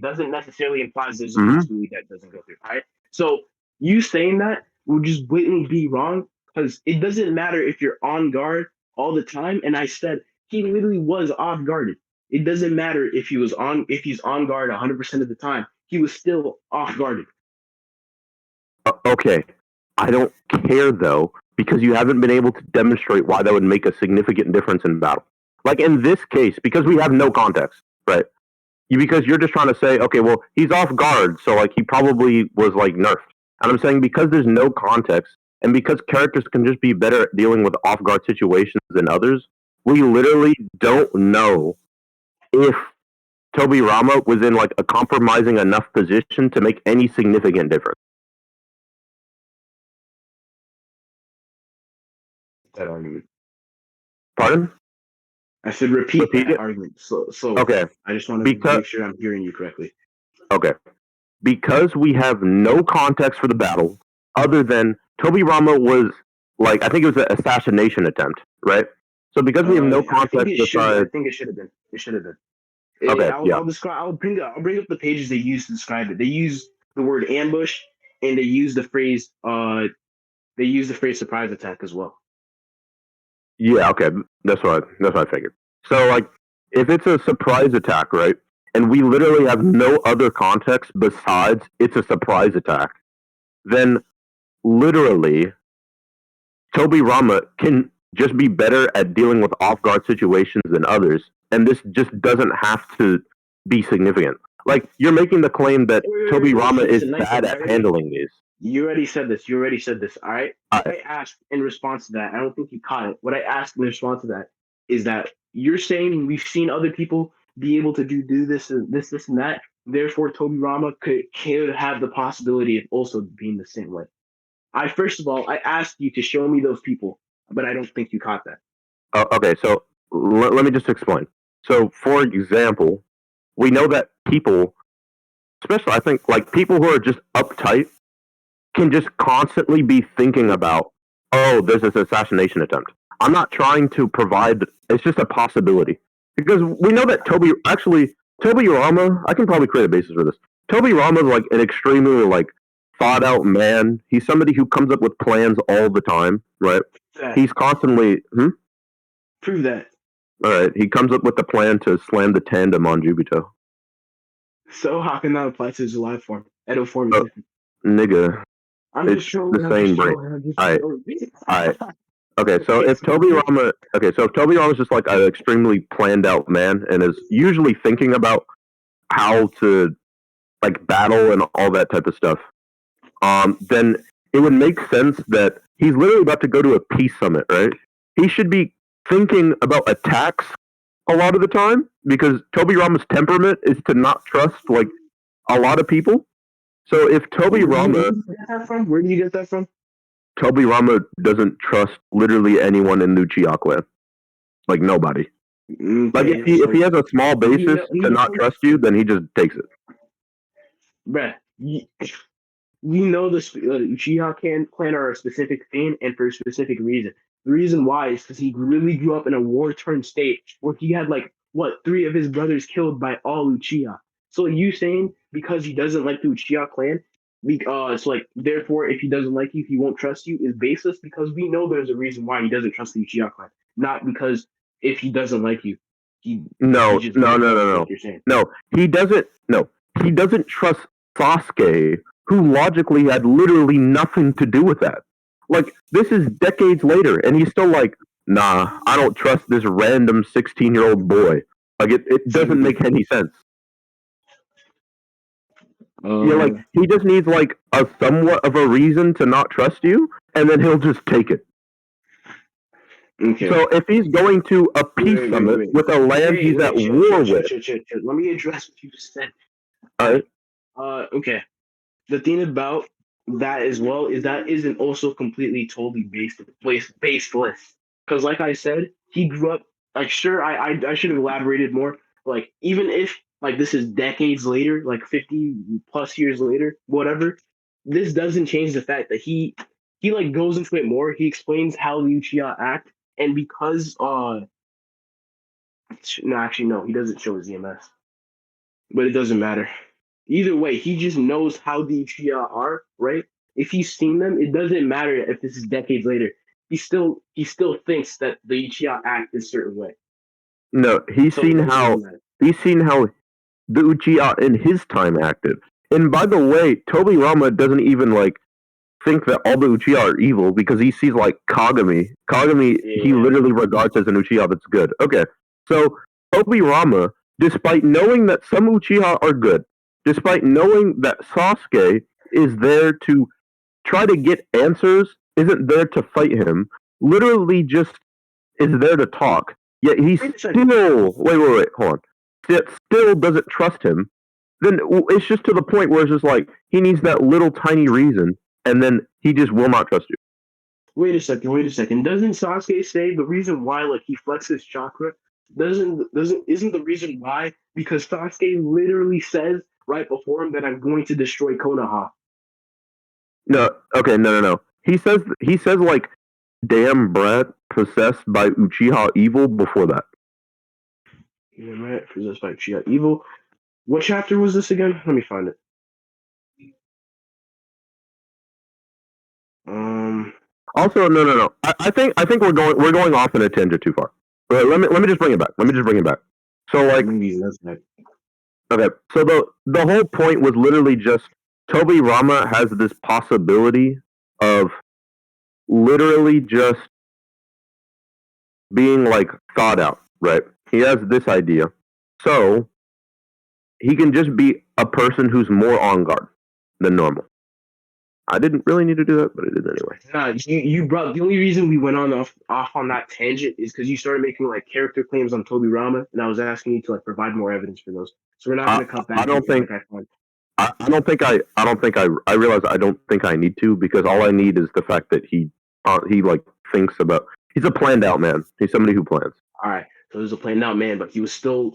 Speaker 2: doesn't necessarily imply there's a
Speaker 1: Mhm.
Speaker 2: possibility that doesn't go through. All right. So you saying that would just blatantly be wrong because it doesn't matter if you're on guard all the time. And I said he literally was off guarded. It doesn't matter if he's on guard 100% of the time. He was still off guarded.
Speaker 1: Okay, I don't care though because you haven't been able to demonstrate why that would make a significant difference in battle. Like in this case, because we have no context, right? Because you're just trying to say, okay, well, he's off guard, so like he probably was like nerfed. And I'm saying because there's no context, and because characters can just be better at dealing with off guard situations than others, we literally don't know if Tobirama was in like a compromising enough position to make any significant difference.
Speaker 2: That argument.
Speaker 1: Pardon?
Speaker 2: I said repeat that
Speaker 1: it?
Speaker 2: argument. So
Speaker 1: Okay.
Speaker 2: I just want to make sure I'm hearing you correctly.
Speaker 1: Okay. Because we have no context for the battle, other than Tobirama was like, I think it was an assassination attempt, right? So because we have no context
Speaker 2: I
Speaker 1: besides,
Speaker 2: think it should have been. It should have been.
Speaker 1: Okay, yeah.
Speaker 2: I'll bring up the pages they use to describe it. They use the word ambush and they use the phrase surprise attack as well.
Speaker 1: Yeah, okay, that's what I figured. So like, if it's a surprise attack, right, and we literally have no other context besides it's a surprise attack, then literally Tobirama can just be better at dealing with off guard situations than others, and this just doesn't have to be significant. Like you're making the claim that Tobirama is bad at handling these.
Speaker 2: You already said this. All right. What I asked in response to that, I don't think you caught it. What I asked in response to that is that you're saying we've seen other people be able to do this and this and that. Therefore, Tobirama could have the possibility of also being the same way. First of all, I asked you to show me those people, but I don't think you caught that.
Speaker 1: Okay, so let me just explain. So, for example, we know that people, especially I think like people who are just uptight, can just constantly be thinking about, oh, there's this assassination attempt. I'm not trying to provide, it's just a possibility. Because we know that Tobirama, I can probably create a basis for this. Tobirama is like an extremely like thought out man. He's somebody who comes up with plans all the time, right? He's constantly,
Speaker 2: Prove that.
Speaker 1: All right, he comes up with the plan to slam the tandem on Jubito.
Speaker 2: So how can that apply to his live form? Edo form is different.
Speaker 1: Nigga. It's the same brain. Alright. Okay, so if Tobirama is just like an extremely planned out man and is usually thinking about how to like battle and all that type of stuff, then it would make sense that he's literally about to go to a peace summit, right? He should be thinking about attacks a lot of the time because Tobirama's temperament is to not trust like a lot of people.
Speaker 9: So if Tobirama
Speaker 2: Where do you get that from?
Speaker 9: Tobirama doesn't trust literally anyone in the Uchiha clan. Like nobody. Like
Speaker 2: Okay,
Speaker 9: if he has a small basis
Speaker 2: you
Speaker 9: to not
Speaker 2: know-
Speaker 9: trust you, then he just takes it.
Speaker 2: bruh, we know the Uchiha clan are a specific thing and for a specific reason. The reason why is because he really grew up in a war-torn state where he had like what 3 of his brothers killed by all Uchiha. So you saying because he doesn't like the Uchiha clan, so like therefore if he doesn't like you, he won't trust you is baseless because we know there's a reason why he doesn't trust the Uchiha clan, not because if he doesn't like you,
Speaker 9: No,
Speaker 2: just
Speaker 9: no, no,
Speaker 2: won't
Speaker 9: no,
Speaker 2: like
Speaker 9: no.
Speaker 2: you're saying.
Speaker 9: No, he doesn't. No, he doesn't trust Sasuke, who logically had literally nothing to do with that. Like this is decades later, and he's still like, "Nah, I don't trust this random 16-year-old boy." Like it doesn't make any sense. Yeah, like he just needs like a somewhat of a reason to not trust you, and then he'll just take it.
Speaker 2: Okay.
Speaker 9: So if he's going to a peace summit with a land he's at war with,
Speaker 2: let me address what you just said.
Speaker 9: Alright.
Speaker 2: Okay. The thing about that as well is that isn't also completely totally baseless. Because like I said, he grew up like sure I should have elaborated more. Like even if like this is decades later, like 50 plus years later, whatever, this doesn't change the fact that he like goes into it more. He explains how the Uchiha act, and because no, actually no, he doesn't show his EMS, but it doesn't matter. Either way, he just knows how the Uchiha are, right? If he's seen them, it doesn't matter if this is decades later. He still thinks that the Uchiha act a certain way.
Speaker 9: No, he's
Speaker 2: So
Speaker 9: seen
Speaker 2: it doesn't
Speaker 9: how
Speaker 2: matter.
Speaker 9: the Uchiha in his time acted. And by the way, Tobirama doesn't even like think that all the Uchiha are evil because he sees like Kagami. Kagami he literally regards as an Uchiha that's good. Okay. So Tobirama, despite knowing that some Uchiha are good, despite knowing that Sasuke is there to try to get answers, isn't there to fight him, literally just is there to talk. Yet he still wait, hold on. Yet still doesn't trust him. Then it's just to the point where it's just like he needs that little tiny reason, and then he just will not trust you.
Speaker 2: Wait a second. Doesn't Sasuke say the reason why like he flexes chakra isn't the reason why because Sasuke literally says right before him that I'm going to destroy Konoha.
Speaker 9: No, okay, no. He says like, "Damn brat, possessed by Uchiha evil." Before that,
Speaker 2: Yeah, right. Possessed by Uchiha evil. What chapter was this again? Let me find it.
Speaker 9: Also, no. I think we're going off in a tangent too far. But let me just bring it back. So like, okay, so the whole point was literally just Tobirama has this possibility of literally just being like thought out, right? He has this idea. So he can just be a person who's more on guard than normal. I didn't really need to do that, but I did anyway.
Speaker 2: Nah, you brought the only reason we went off on that tangent is because you started making like character claims on Tobirama, and I was asking you to like provide more evidence for those. So we're not going to cut back.
Speaker 9: I don't think I realize I don't think I need to because all I need is the fact that he like thinks about. He's a planned out man. He's somebody who plans.
Speaker 2: All right, so he's a planned out man, but it was still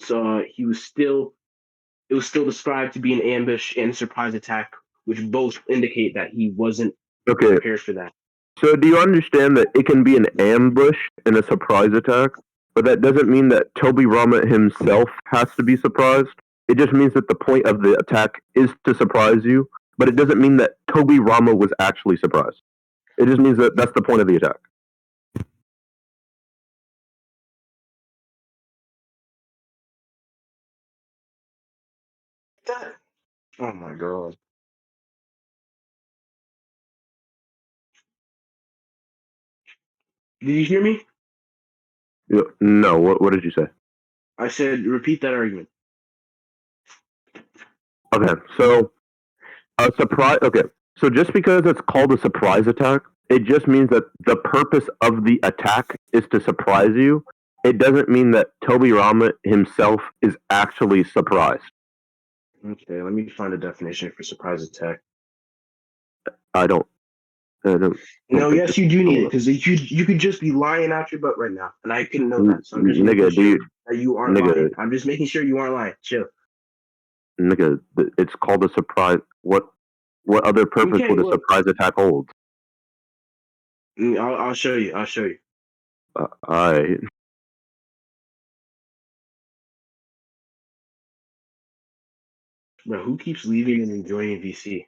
Speaker 2: described to be an ambush and a surprise attack, which both indicate that he wasn't prepared for that.
Speaker 9: So do you understand that it can be an ambush and a surprise attack, but that doesn't mean that Tobirama himself has to be surprised? It just means that the point of the attack is to surprise you, but it doesn't mean that Tobirama was actually surprised. It just means that that's the point of the attack.
Speaker 2: Oh my god. Did you hear me?
Speaker 9: No, what did you say?
Speaker 2: I said repeat that argument.
Speaker 9: Okay, so a surprise. Okay, so just because it's called a surprise attack, it just means that the purpose of the attack is to surprise you. It doesn't mean that Tobirama himself is actually surprised.
Speaker 2: Okay, let me find a definition for surprise attack.
Speaker 9: I don't.
Speaker 2: No,
Speaker 9: think
Speaker 2: yes, you do need it because you could just be lying out your butt right now, and I couldn't know that. So I'm just making
Speaker 9: Nigga, do
Speaker 2: sure
Speaker 9: you,
Speaker 2: that you aren't
Speaker 9: nigga,
Speaker 2: lying. I'm just making sure you aren't lying. Chill.
Speaker 9: nigga, it's called a surprise. What other purpose
Speaker 2: Okay,
Speaker 9: would a
Speaker 2: look.
Speaker 9: surprise attack hold?
Speaker 2: I'll show you. I'll show you.
Speaker 9: I
Speaker 2: Bro, who keeps leaving and enjoying VC?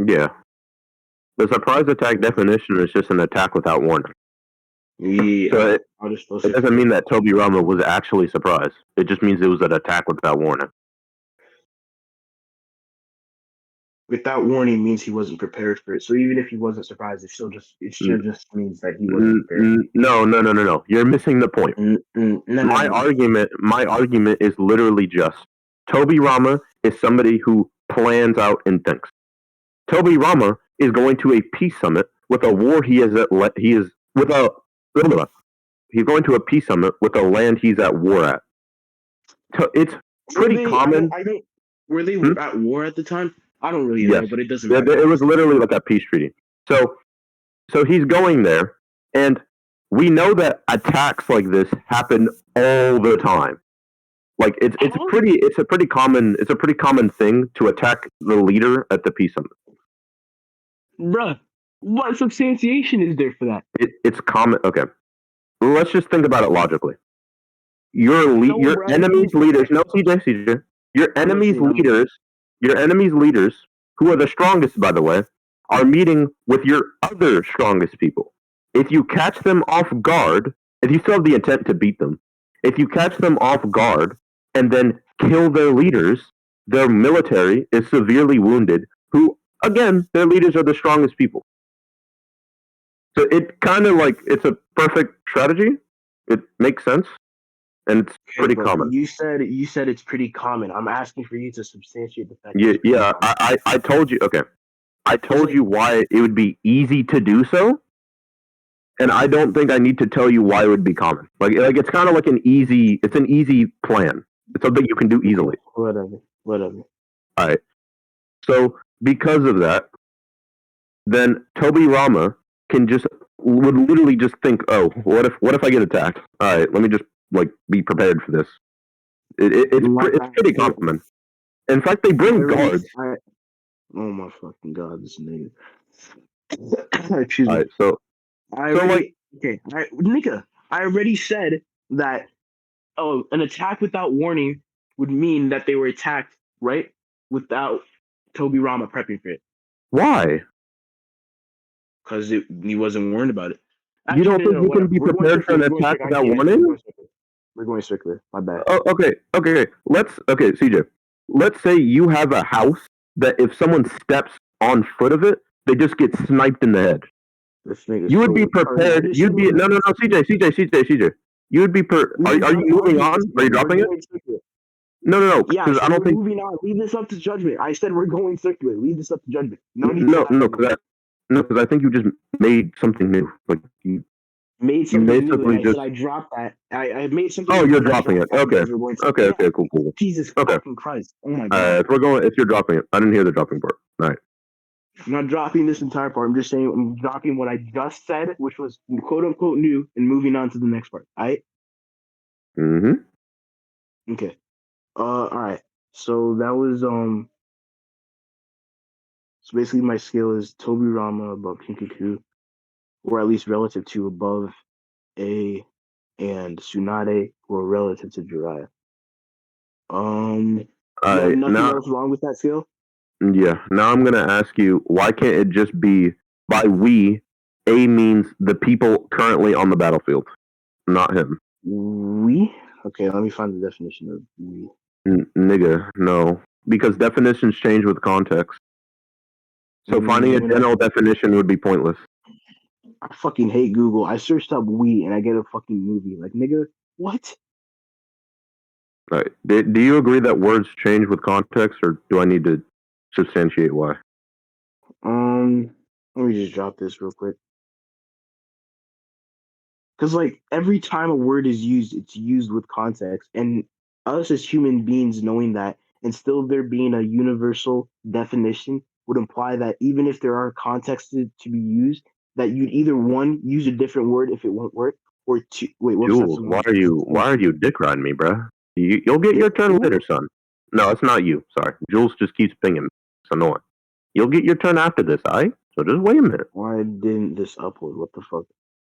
Speaker 9: yeah. The surprise attack definition is just an attack without warning.
Speaker 2: Yeah,
Speaker 9: So
Speaker 2: I'll just post
Speaker 9: it
Speaker 2: it.
Speaker 9: doesn't mean that Tobirama was actually surprised. It just means it was an attack without warning.
Speaker 2: Without warning means he wasn't prepared for it. So even if he wasn't surprised, it still just means that he wasn't prepared.
Speaker 9: No. You're missing the point.
Speaker 2: No.
Speaker 9: My argument is literally just Tobirama is somebody who plans out and thinks. Tobirama is going to a peace summit with a war he's going to a peace summit with a land he's at war at. It's pretty common.
Speaker 2: Were they at war at the time? I don't really
Speaker 9: Yes.
Speaker 2: know, but it doesn't
Speaker 9: Yeah,
Speaker 2: matter.
Speaker 9: it was literally like a peace treaty. So he's going there, and we know that attacks like this happen all the time. Like it's a pretty common thing to attack the leader at the peace summit.
Speaker 2: Bruh, what substantiation is there for that?
Speaker 9: It's common. Okay, let's just think about it logically. Your
Speaker 2: bro.
Speaker 9: enemy's leaders. No, CJ. Your enemy's leaders, who are the strongest, by the way, are meeting with your other strongest people. If you catch them off guard, if you still have the intent to beat them, if you catch them off guard and then kill their leaders, their military is severely wounded, who, again, their leaders are the strongest people. So it kind of like, it's a perfect strategy. It makes sense. And it's pretty common.
Speaker 2: You said it's pretty common. I'm asking for you to substantiate the fact.
Speaker 9: Yeah. I told you. Okay, I told you why it would be easy to do so, and I don't think I need to tell you why it would be common. Like it's kind of like an easy plan. It's something you can do easily.
Speaker 2: Whatever.
Speaker 9: All right. So because of that, then Tobirama would literally just think, oh, what if I get attacked? All right, let me just be prepared for this. It's pretty common. In fact, they bring guards.
Speaker 2: Oh my fucking god, this nigga. Excuse me.
Speaker 9: All right, so
Speaker 2: nigga, I already said that. Oh, an attack without warning would mean that they were attacked, right? Without Tobirama prepping for it.
Speaker 9: Why?
Speaker 2: Because he wasn't warned about it.
Speaker 9: Actually, you don't think you can be prepared for an attack without warning?
Speaker 2: We're going strictly. My bad.
Speaker 9: Oh, okay. CJ. Let's say you have a house that if someone steps on foot of it, they just get sniped in the head. You would be prepared. You'd be no, CJ. You would be Are you moving on? Are you dropping it? No.
Speaker 2: Yeah,
Speaker 9: I don't think
Speaker 2: moving on. Leave this up to judgment. I said we're going circular. Leave this up to judgment.
Speaker 9: Because I think you just made something new. Like you
Speaker 2: made something new. And I said I dropped that. I made something.
Speaker 9: Oh, you're dropping it. Okay, cool.
Speaker 2: Jesus fucking Christ! Oh my god.
Speaker 9: If you're dropping it, I didn't hear the dropping part. All right.
Speaker 2: I'm not dropping this entire part. I'm just saying I'm dropping what I just said, which was quote unquote new, and moving on to the next part. All right. Okay. All right. So that was So basically, my skill is Tobirama above Kinkaku, or at least relative to above A and Tsunade, who are relative to Jiraiya. Nothing else wrong with that skill?
Speaker 9: Yeah. Now I'm gonna ask you, why can't it just be by we? A means the people currently on the battlefield, not him.
Speaker 2: We? Okay, let me find the definition of we.
Speaker 9: Nigga, no. Because definitions change with context. So finding a general definition would be pointless.
Speaker 2: I fucking hate Google. I searched up we and I get a fucking movie. Like, nigga, what?
Speaker 9: Right. Do you agree that words change with context, or do I need to substantiate why?
Speaker 2: Let me just drop this real quick. Because like every time a word is used, it's used with context, and us as human beings knowing that, and still there being a universal definition would imply that even if there are contexts to be used, that you'd either one use a different word if it won't work, or two. Wait, what's that?
Speaker 9: Jules, why are you dick riding me, bruh? You'll get your turn later, son. No, it's not you. Sorry, Jules just keeps pinging me. It's annoying. You'll get your turn after this, alright? So just wait a minute.
Speaker 2: Why didn't this upload? What the fuck?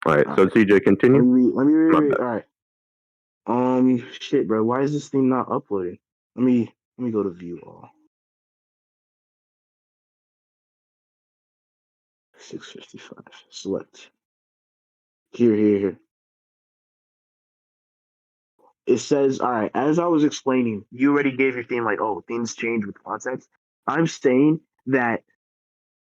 Speaker 9: Alright, so CJ, continue.
Speaker 2: Let me
Speaker 9: My
Speaker 2: read.
Speaker 9: bad.
Speaker 2: All right. Shit, bro. Why is this thing not uploading? Let me go to view all. 6:55. Select. Here. It says, all right, as I was explaining, you already gave your thing like, oh, things change with context. I'm saying that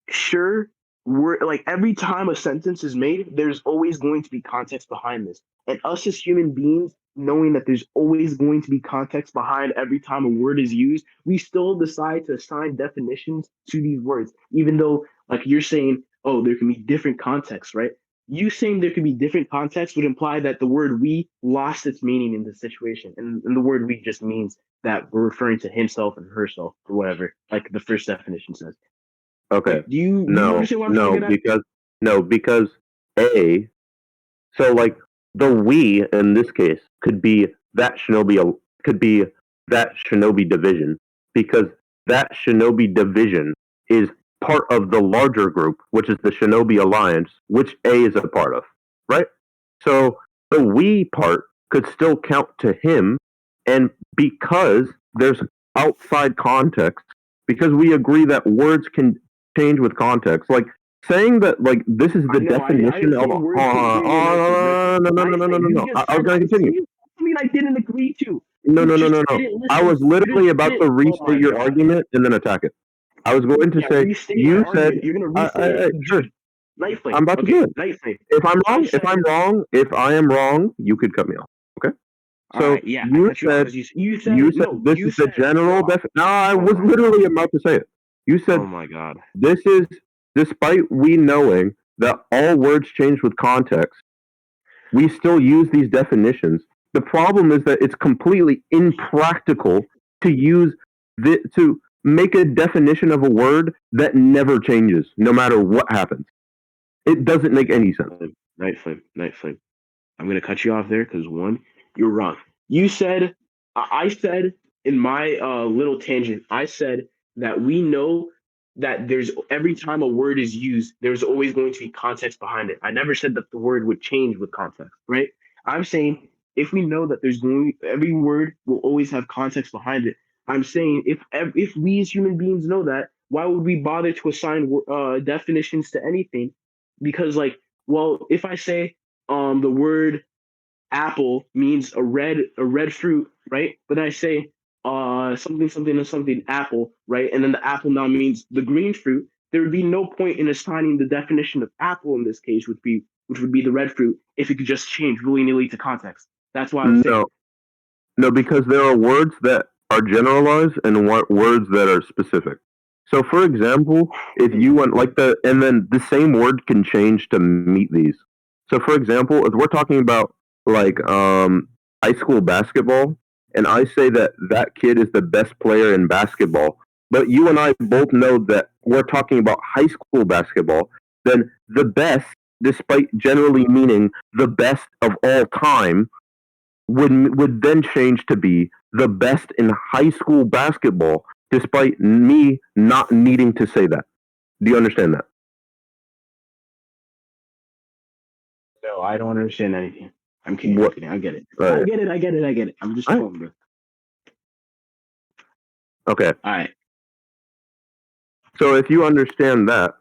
Speaker 2: sure, we're like every time a sentence is made, there's always going to be context behind this. And us as human beings, knowing that there's always going to be context behind every time a word is used, we still decide to assign definitions to these words, even though, like you're saying, oh, there can be different contexts, right? You saying there could be different contexts would imply that the word we lost its meaning in this situation. And the word we just means that we're referring to himself and herself or whatever, like the first definition says.
Speaker 9: Okay.
Speaker 2: Like, do you understand what I'm trying to get at?
Speaker 9: Because A, so like the we in this case could be that shinobi division, because that shinobi division is part of the larger group, which is the Shinobi Alliance, which A is a part of, right? So the we part could still count to him, and because there's outside context, because we agree that words can change with context, like saying that like this is the definition of no. I was going to continue.
Speaker 2: I mean, I didn't agree to.
Speaker 9: No. I was literally about to restate your argument and then attack it. I was going to say you said
Speaker 2: you're going to restate.
Speaker 9: Sure.
Speaker 2: NightFlame.
Speaker 9: I'm about to do it.
Speaker 2: NightFlame.
Speaker 9: If I am wrong, you could cut me off. Okay. So
Speaker 2: right, yeah,
Speaker 9: you said this is the general definition. No, I was literally about to say it. You said,
Speaker 2: "Oh my god,
Speaker 9: this is despite we knowing that all words change with context, we still use these definitions. The problem is that it's completely impractical to make a definition of a word that never changes, no matter what happens. It doesn't make any sense."
Speaker 2: NightFlame. I'm gonna cut you off there because one, you're wrong. You said, I said in my little tangent, I said that we know that there's every time a word is used, there's always going to be context behind it. I never said that the word would change with context, right? I'm saying if we know that every word will always have context behind it. I'm saying if we as human beings know that, why would we bother to assign definitions to anything? Because like, well, if I say the word apple means a red fruit, right? But I say something apple, right? And then the apple now means the green fruit. There would be no point in assigning the definition of apple in this case, which would be the red fruit, if it could just change willy-nilly to context. That's why I'm saying.
Speaker 9: No, because there are words that are generalized and words that are specific. So, for example, if you want and then the same word can change to meet these. So, for example, if we're talking about like high school basketball, and I say that kid is the best player in basketball, but you and I both know that we're talking about high school basketball, then the best, despite generally meaning the best of all time, would then change to be the best in high school basketball, despite me not needing to say that. Do you understand that?
Speaker 2: No, I don't understand anything. I'm kidding. I get it. Right. I get it. I'm just trolling, bro.
Speaker 9: Okay.
Speaker 2: All right.
Speaker 9: So if you understand that,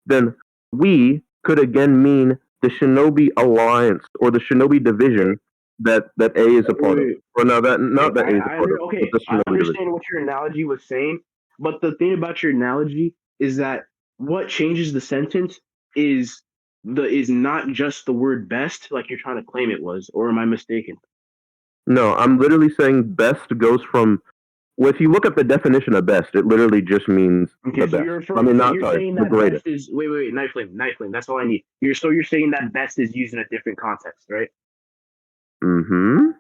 Speaker 9: then we could again mean the Shinobi Alliance or the Shinobi Division that A is a part of. Or no, that not that A is a part of.
Speaker 2: Okay, I understand what your analogy was saying, but the thing about your analogy is that what changes the sentence is not just the word best, like you're trying to claim it was, or am I mistaken?
Speaker 9: No, I'm literally saying best goes from Well, if you look at the definition of best, it literally just means
Speaker 2: Okay,
Speaker 9: the
Speaker 2: so
Speaker 9: best.
Speaker 2: you're
Speaker 9: I
Speaker 2: referring.
Speaker 9: mean,
Speaker 2: So
Speaker 9: not
Speaker 2: you're
Speaker 9: sorry,
Speaker 2: saying
Speaker 9: the
Speaker 2: that
Speaker 9: greatest.
Speaker 2: best is wait, NightFlame. That's all I need. You're saying that best is used in a different context, right?
Speaker 9: Mm-hmm.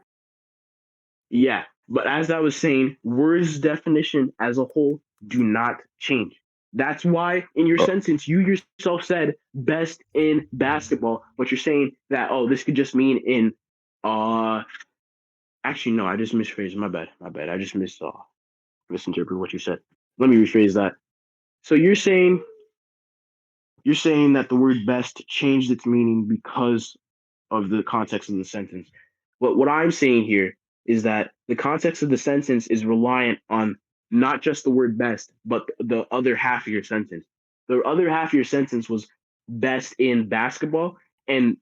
Speaker 2: Yeah, but as I was saying, words definition as a whole do not change. That's why in your
Speaker 9: Oh.
Speaker 2: sentence you yourself said best in basketball, but you're saying that this could just mean in actually no, I just misphrased. My bad. I just misinterpreted what you said. Let me rephrase that. So you're saying that the word best changed its meaning because of the context of the sentence. But what I'm saying here is that the context of the sentence is reliant on not just the word best, but the other half of your sentence. The other half of your sentence was best in basketball, and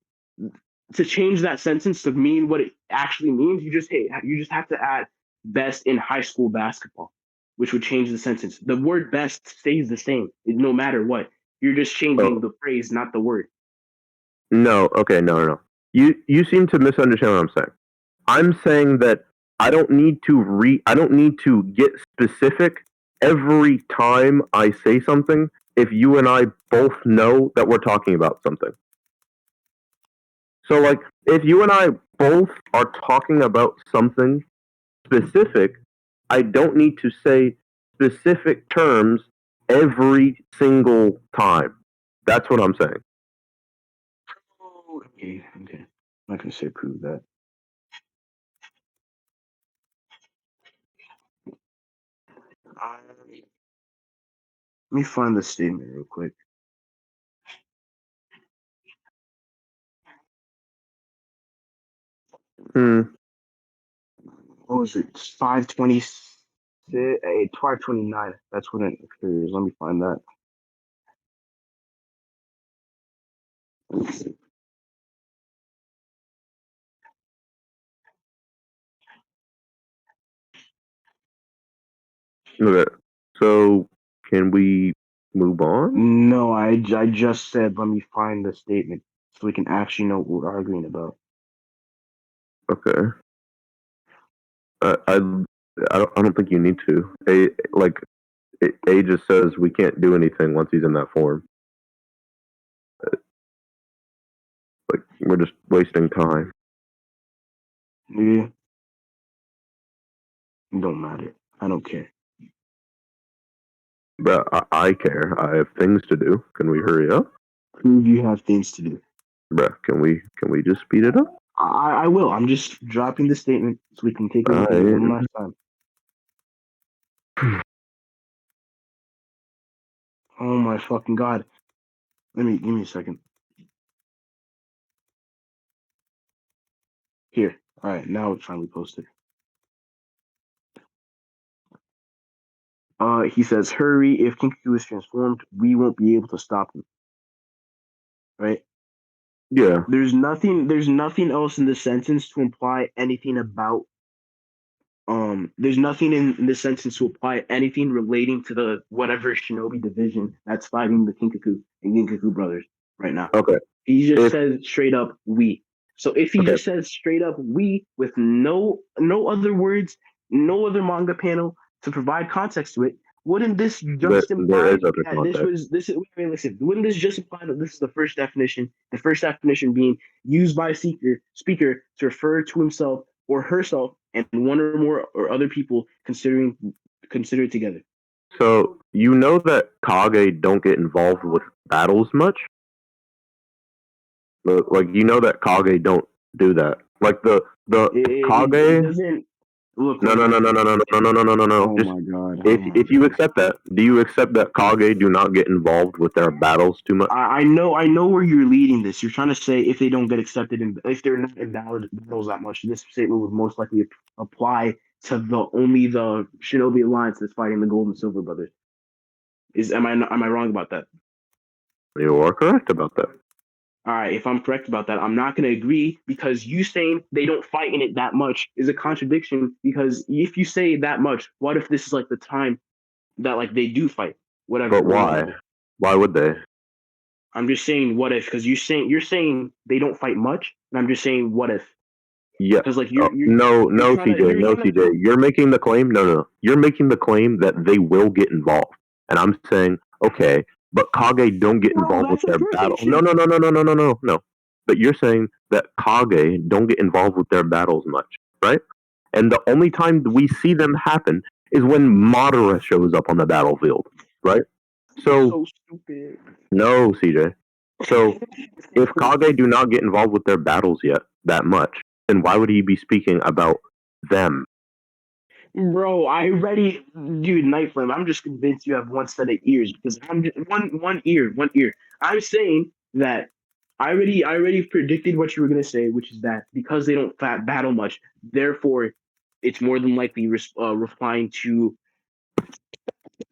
Speaker 2: to change that sentence to mean what it actually means, you just have to add best in high school basketball, which would change the sentence. The word best stays the same no matter what. You're just changing the phrase, not the word.
Speaker 9: No, okay, no. You seem to misunderstand what I'm saying. I'm saying that I don't need to get specific every time I say something if you and I both know that we're talking about something. So like if you and I both are talking about something specific, I don't need to say specific terms every single time. That's what I'm saying.
Speaker 2: Okay. I'm not gonna say prove that. Let me find the statement real quick. What was it? 529. That's when it occurs. Let me find that.
Speaker 9: Okay. So can we move on?
Speaker 2: No, I just said let me find the statement so we can actually know what we're arguing about.
Speaker 9: Okay. I don't think you need to. A just says we can't do anything once he's in that form. Like we're just wasting time.
Speaker 2: Yeah. It don't matter. I don't care.
Speaker 9: But I care. I have things to do. Can we hurry up?
Speaker 2: Prove you have things to do.
Speaker 9: Bruh, can we just speed it up?
Speaker 2: I will. I'm just dropping the statement so we can take a look at it one last time. Oh my fucking god. Give me a second. Here. Alright, now it's finally posted. He says, hurry, if Kinkaku is transformed, we won't be able to stop him. Right?
Speaker 9: Yeah.
Speaker 2: There's nothing else in the sentence to imply anything about there's nothing in this sentence to apply anything relating to the whatever shinobi division that's fighting the Kinkaku and Ginkaku brothers right now.
Speaker 9: Okay.
Speaker 2: He just says straight up we. So if he just says straight up we with no other words, no other manga panel to provide context to it, wouldn't this just imply that listen, wouldn't this just imply that this is the first definition, being used by a speaker to refer to himself or herself and one or more or other people considered together?
Speaker 9: So you know that Kage don't get involved with battles much? Like you know that Kage don't do that. Like the Kage.
Speaker 2: It doesn't look.
Speaker 9: No.
Speaker 2: Oh
Speaker 9: Just
Speaker 2: my god.
Speaker 9: if you accept that, do you accept that Kage do not get involved with their battles too much?
Speaker 2: I know where you're leading this. You're trying to say if they don't get accepted and if they're not in battles that much, this statement would most likely apply to only the Shinobi Alliance that's fighting the Gold and Silver Brothers. Am I wrong about that?
Speaker 9: You are correct about that.
Speaker 2: All right, if I'm correct about that, I'm not going to agree because you saying they don't fight in it that much is a contradiction. Because if you say that much, what if this is like the time that like they do fight? Whatever.
Speaker 9: But why? Why would they?
Speaker 2: I'm just saying what if because you're saying they don't fight much, and I'm just saying what if.
Speaker 9: Yeah.
Speaker 2: Because like
Speaker 9: No,
Speaker 2: trying to-
Speaker 9: CJ,
Speaker 2: you're
Speaker 9: no,
Speaker 2: trying to-
Speaker 9: CJ. You're making the claim. No. You're making the claim that they will get involved, and I'm saying, okay, but Kage don't get
Speaker 2: Bro,
Speaker 9: involved with
Speaker 2: that's
Speaker 9: their
Speaker 2: a
Speaker 9: battle.
Speaker 2: perfect
Speaker 9: No. But you're saying that Kage don't get involved with their battles much, right? And the only time we see them happen is when Madara shows up on the battlefield, right? So
Speaker 2: stupid.
Speaker 9: no, CJ. So if Kage do not get involved with their battles yet that much, then why would he be speaking about them?
Speaker 2: Bro, dude, NightFlame. I'm just convinced you have one set of ears because I'm just, one ear. I'm saying that I already predicted what you were gonna say, which is that because they don't battle much, therefore, it's more than likely replying to.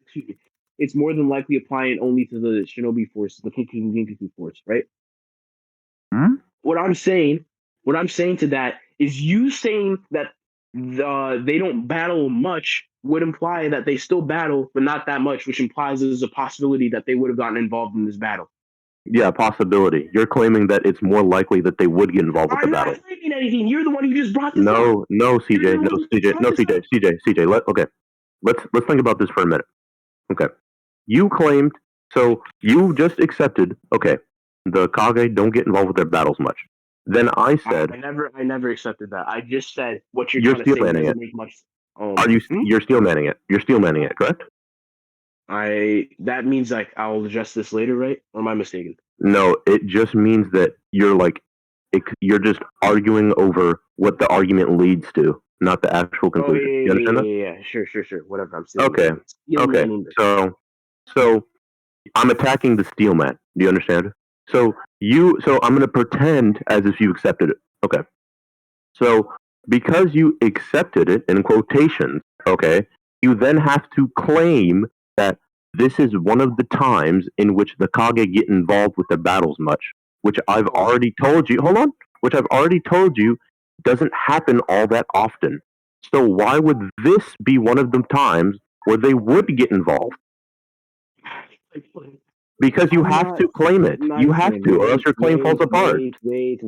Speaker 2: Excuse me. It's more than likely applying only to the Shinobi force, the Kinkaku force, right?
Speaker 9: Hmm?
Speaker 2: What I'm saying to that is you saying that they don't battle much would imply that they still battle, but not that much, which implies there's a possibility that they would have gotten involved in this battle.
Speaker 9: Yeah, possibility. You're claiming that it's more likely that they would get involved with the
Speaker 2: I'm
Speaker 9: battle.
Speaker 2: not claiming anything. You're the one who just brought this up.
Speaker 9: No, CJ, no, CJ. Let's think about this for a minute. Okay, you claimed, so you just accepted. Okay, the Kage don't get involved with their battles much. Then I said,
Speaker 2: I never accepted that. I just said what you're
Speaker 9: You're
Speaker 2: trying to say
Speaker 9: steel manning
Speaker 2: doesn't
Speaker 9: it.
Speaker 2: make much.
Speaker 9: are you? You're steel manning it. You're steel manning it, correct?
Speaker 2: That means like I'll address this later, right? Or am I mistaken?
Speaker 9: No, it just means that you're just arguing over what the argument leads to, not the actual conclusion. You understand that?
Speaker 2: Yeah. Sure. Whatever. I'm saying.
Speaker 9: Okay. Okay. So I'm attacking the steel man. Do you understand? So I'm gonna pretend as if you accepted it. Okay. So because you accepted it in quotations, okay, you then have to claim that this is one of the times in which the Kage get involved with the battles much, which I've already told you. Hold on, which I've already told you doesn't happen all that often. So why would this be one of the times where they would get involved? Because you have to claim it. You have to, or else your claim falls apart.
Speaker 2: Wait.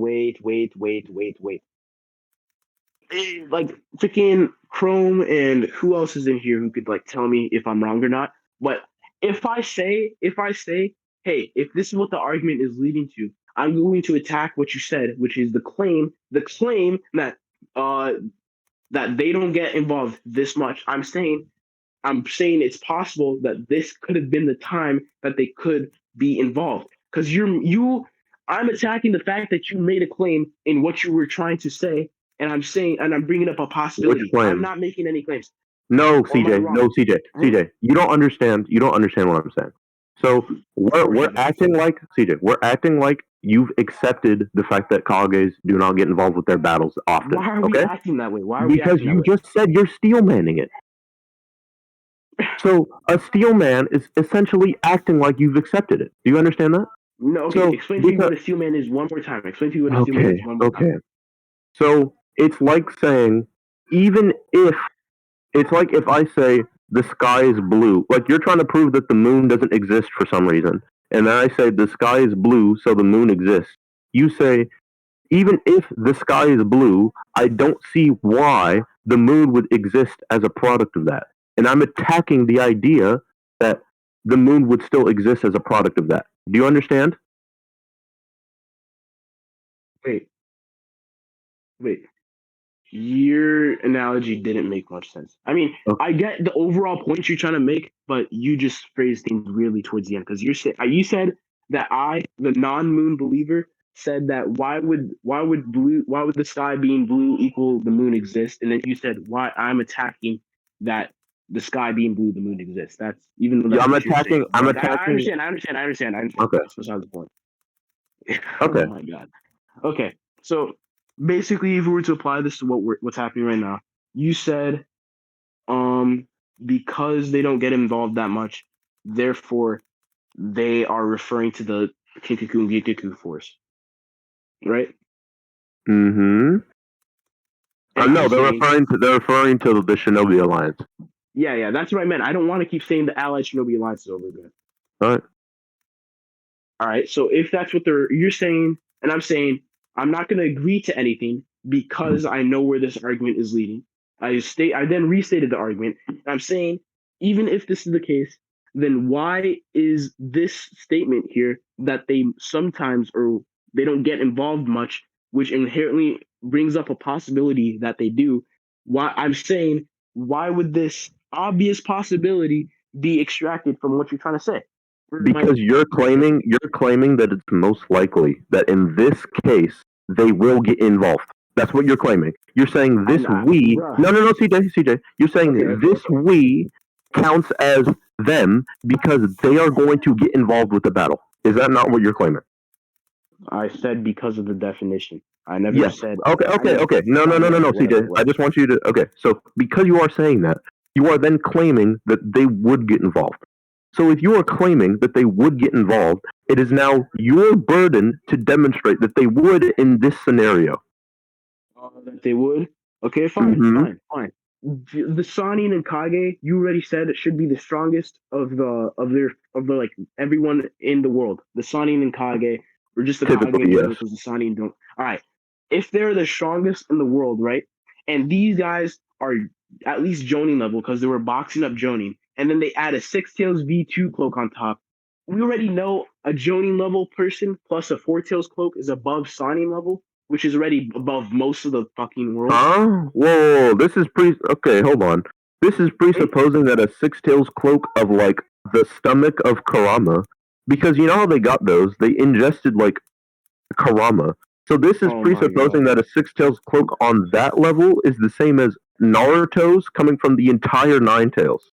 Speaker 2: Like freaking Chrome and who else is in here who could like tell me if I'm wrong or not? But if I say, hey, if this is what the argument is leading to, I'm going to attack what you said, which is the claim that that they don't get involved this much. I'm saying it's possible that this could have been the time that they could be involved. Because I'm attacking the fact that you made a claim in what you were trying to say, and I'm bringing up a possibility.
Speaker 9: Which claim?
Speaker 2: I'm not making any claims.
Speaker 9: No,
Speaker 2: Or am I
Speaker 9: CJ.
Speaker 2: wrong?
Speaker 9: No, CJ. You don't understand. You don't understand what I'm saying. So we're acting like CJ. We're acting like you've accepted the fact that Kages do not get involved with their battles often.
Speaker 2: Why are we
Speaker 9: Okay?
Speaker 2: acting that way? Why are we
Speaker 9: Because
Speaker 2: acting that
Speaker 9: you
Speaker 2: way?
Speaker 9: just said you're steel manning it. So a steel man is essentially acting like you've accepted it. Do you understand that?
Speaker 2: No, okay.
Speaker 9: So,
Speaker 2: Explain to me what a steel man is one more time. Explain to me what a steel man is one more time.
Speaker 9: Okay. So it's like saying, it's like if I say the sky is blue, like you're trying to prove that the moon doesn't exist for some reason, and then I say the sky is blue, so the moon exists. You say, even if the sky is blue, I don't see why the moon would exist as a product of that. And I'm attacking the idea that the moon would still exist as a product of that. Do you understand?
Speaker 2: Wait. Your analogy didn't make much sense. I mean, I get the overall point you're trying to make, but you just phrased things really towards the end because you said that the non-moon believer, said that why would the sky being blue equal the moon exist, and then you said why I'm attacking that the sky being blue, the moon exists. That's even though that's
Speaker 9: I'm
Speaker 2: what you're
Speaker 9: attacking.
Speaker 2: saying.
Speaker 9: I'm
Speaker 2: But
Speaker 9: attacking.
Speaker 2: I understand.
Speaker 9: Okay.
Speaker 2: That's besides the point.
Speaker 9: Okay.
Speaker 2: Oh my god. Okay, so basically, if we were to apply this to what's happening right now, you said, because they don't get involved that much, therefore they are referring to the Kinkaku and Gikaku force, right?
Speaker 9: Mm-hmm.
Speaker 2: And
Speaker 9: No,
Speaker 2: I'm
Speaker 9: they're
Speaker 2: saying,
Speaker 9: referring to the Shinobi Alliance.
Speaker 2: yeah, that's what I meant. I don't want to keep saying the Allied Shinobi Alliance is over again.
Speaker 9: All
Speaker 2: right. So if that's what you're saying, and I'm saying, I'm not going to agree to anything because I know where this argument is leading. I then restated the argument. I'm saying, even if this is the case, then why is this statement here that they sometimes or they don't get involved much, which inherently brings up a possibility that they do? Why I'm saying, why would this obvious possibility be extracted from what you're trying to say?
Speaker 9: Because you're claiming that it's most likely that in this case they will get involved. That's what you're claiming. You're saying this we.
Speaker 2: Bruh.
Speaker 9: No, CJ. You're saying this we counts as them because they are going to get involved with the battle. Is that not what you're claiming?
Speaker 2: I said because of the definition. I never said.
Speaker 9: Okay. No, CJ. I just want you to. Okay, so because you are saying that, you are then claiming that they would get involved. So if you are claiming that they would get involved, it is now your burden to demonstrate that they would in this scenario.
Speaker 2: That they would? Okay, fine.
Speaker 9: Mhm.
Speaker 2: Fine. The Sanin and Kage, you already said it should be the strongest of the like everyone in the world. The Sanin and Kage, or just the Kage
Speaker 9: Typically, yes.
Speaker 2: because the Sanin don't. All right, if they're the strongest in the world, right, and these guys are at least Jonin level because they were boxing up Jonin, and then they add a Six Tails V2 cloak on top. We already know a Jonin level person plus a Four Tails cloak is above Sanin level, which is already above most of the fucking world.
Speaker 9: Whoa, this is okay, hold on. This is presupposing that a Six Tails cloak of like the stomach of Kurama, because you know how they got those? They ingested like Kurama. So this is presupposing that a Six Tails cloak on that level is the same as Naruto's coming from the entire Nine Tails.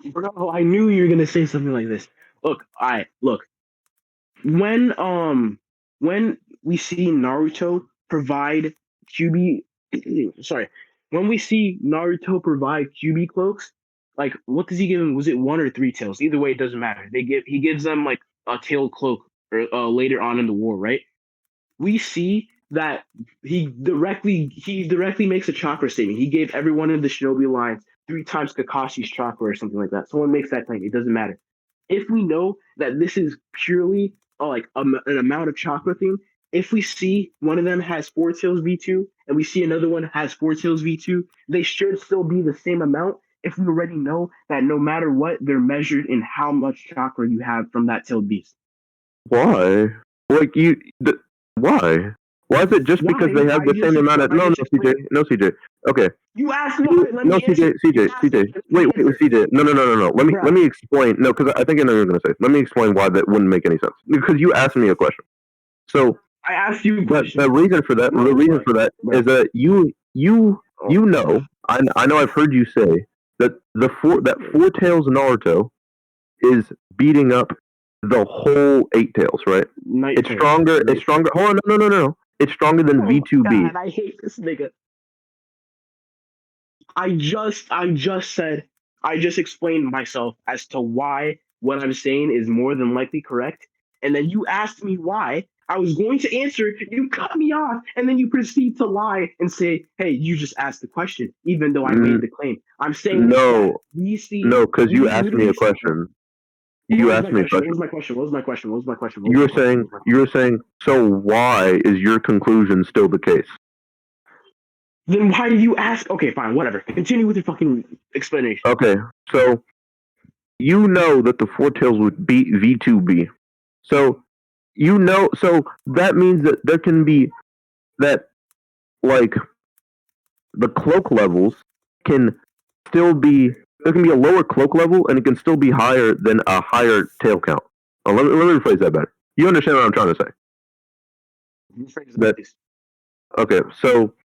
Speaker 2: Bro, I knew you were gonna say something like this. Look, when we see Naruto provide QB, sorry, when we see Naruto provide QB cloaks, like what does he give him? Was it 1 or 3 tails? Either way, it doesn't matter. He gives them like a tail cloak or later on in the war, right? We see that he directly makes a chakra statement. He gave everyone in the Shinobi Alliance 3 times Kakashi's chakra or something like that. Someone makes that claim. It doesn't matter. If we know that this is purely like an amount of chakra thing, if we see one of them has Four Tails V2 and we see another one has Four Tails V2, they should still be the same amount if we already know that no matter what, they're measured in how much chakra you have from that tailed beast.
Speaker 9: Why? Like why? Why is it just because they have the same amount of no, CJ. Okay.
Speaker 2: You asked why.
Speaker 9: CJ. Wait, CJ. No. Let me explain. No, because I think I know what you're gonna say. Let me explain why that wouldn't make any sense. Because you asked me a question. So
Speaker 2: I asked you a question.
Speaker 9: The reason for that is that you know, I know I've heard you say that Four Tails Naruto is beating up the whole 8 Tails, right? It's stronger. Hold on, no. It's stronger than V2B.
Speaker 2: God, I hate this nigga. I just explained myself as to why what I'm saying is more than likely correct. And then you asked me why. I was going to answer, you cut me off, and then you proceed to lie and say, hey, you just asked the question, even though I made the claim. I'm saying
Speaker 9: no, because you asked me a question. You asked me a question.
Speaker 2: What was my question?
Speaker 9: You were saying, so why is your conclusion still the case?
Speaker 2: Then why did you ask? Okay, fine, whatever. Continue with your fucking explanation.
Speaker 9: Okay, so you know that the Four Tails would beat V2B. So that means that there can be that, like, the cloak levels can still be, there can be a lower cloak level and it can still be higher than a higher tail count. Let me rephrase that better. You understand what I'm trying to say? Okay, so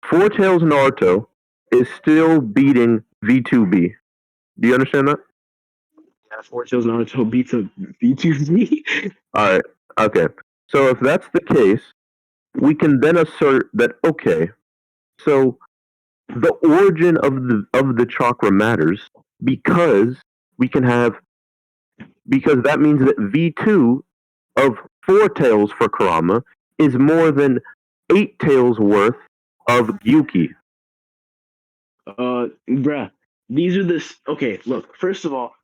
Speaker 9: Four Tails Naruto is still beating V2B. Do you understand that?
Speaker 2: Yeah, Four Tails Naruto beats a V2B.
Speaker 9: Alright, okay. So if that's the case, we can then assert that, okay, so the origin of the chakra matters because that means that V2 of Four Tails for Kurama is more than 8 Tails worth of Yuki.
Speaker 2: Bruh, these are okay, look, first of all,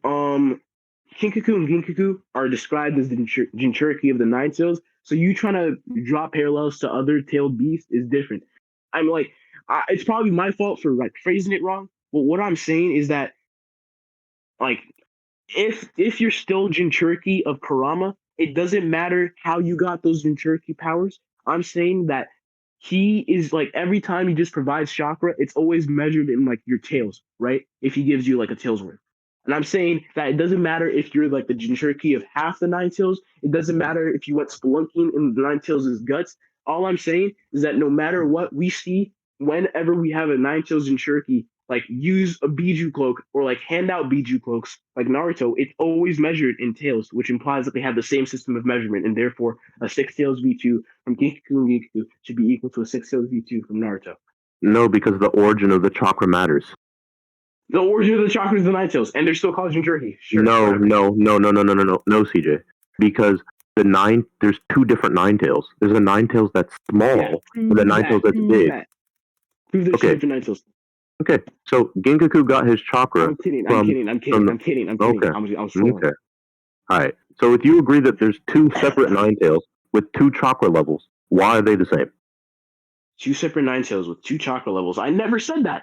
Speaker 2: Kinkaku and Ginkaku are described as the Jinchuriki of the Nine Tails, So you trying to draw parallels to other tailed beasts is different. I'm like, it's probably my fault for like phrasing it wrong. But what I'm saying is that like if you're still Jinchuriki of Kurama, it doesn't matter how you got those Jinchuriki powers. I'm saying that he is like every time he just provides chakra, it's always measured in like your tails, right? If he gives you like a tails worth. And I'm saying that it doesn't matter if you're like the Jinchuriki of half the nine tails. It doesn't matter if you went spelunking in the nine tails' guts. All I'm saying is that no matter what we see, whenever we have a nine tails Jinchuriki like use a Biju cloak or like hand out Biju cloaks like Naruto, it's always measured in tails, which implies that they have the same system of measurement, and therefore a six tails V2 from Genkaku and Genkaku should be equal to a six tails V2 from Naruto.
Speaker 9: No, because the origin of the chakra matters.
Speaker 2: The origin of the chakra is the nine tails, and they're still called Jinchuriki. Sure,
Speaker 9: no,
Speaker 2: whatever.
Speaker 9: no, CJ. Because there's two different nine tails. There's a nine tails that's small,
Speaker 2: Yeah,
Speaker 9: and the nine tails that's big.
Speaker 2: Prove there's two
Speaker 9: Okay.
Speaker 2: different nine tails.
Speaker 9: Okay, so Genkaku got his chakra.
Speaker 2: I'm kidding.
Speaker 9: from-
Speaker 2: I'm kidding.
Speaker 9: Okay.
Speaker 2: I was trolling.
Speaker 9: Okay. All right. So if you agree that there's two separate nine tails with two chakra levels, why are they the same?
Speaker 2: Two separate nine tails with two chakra levels. I never said that.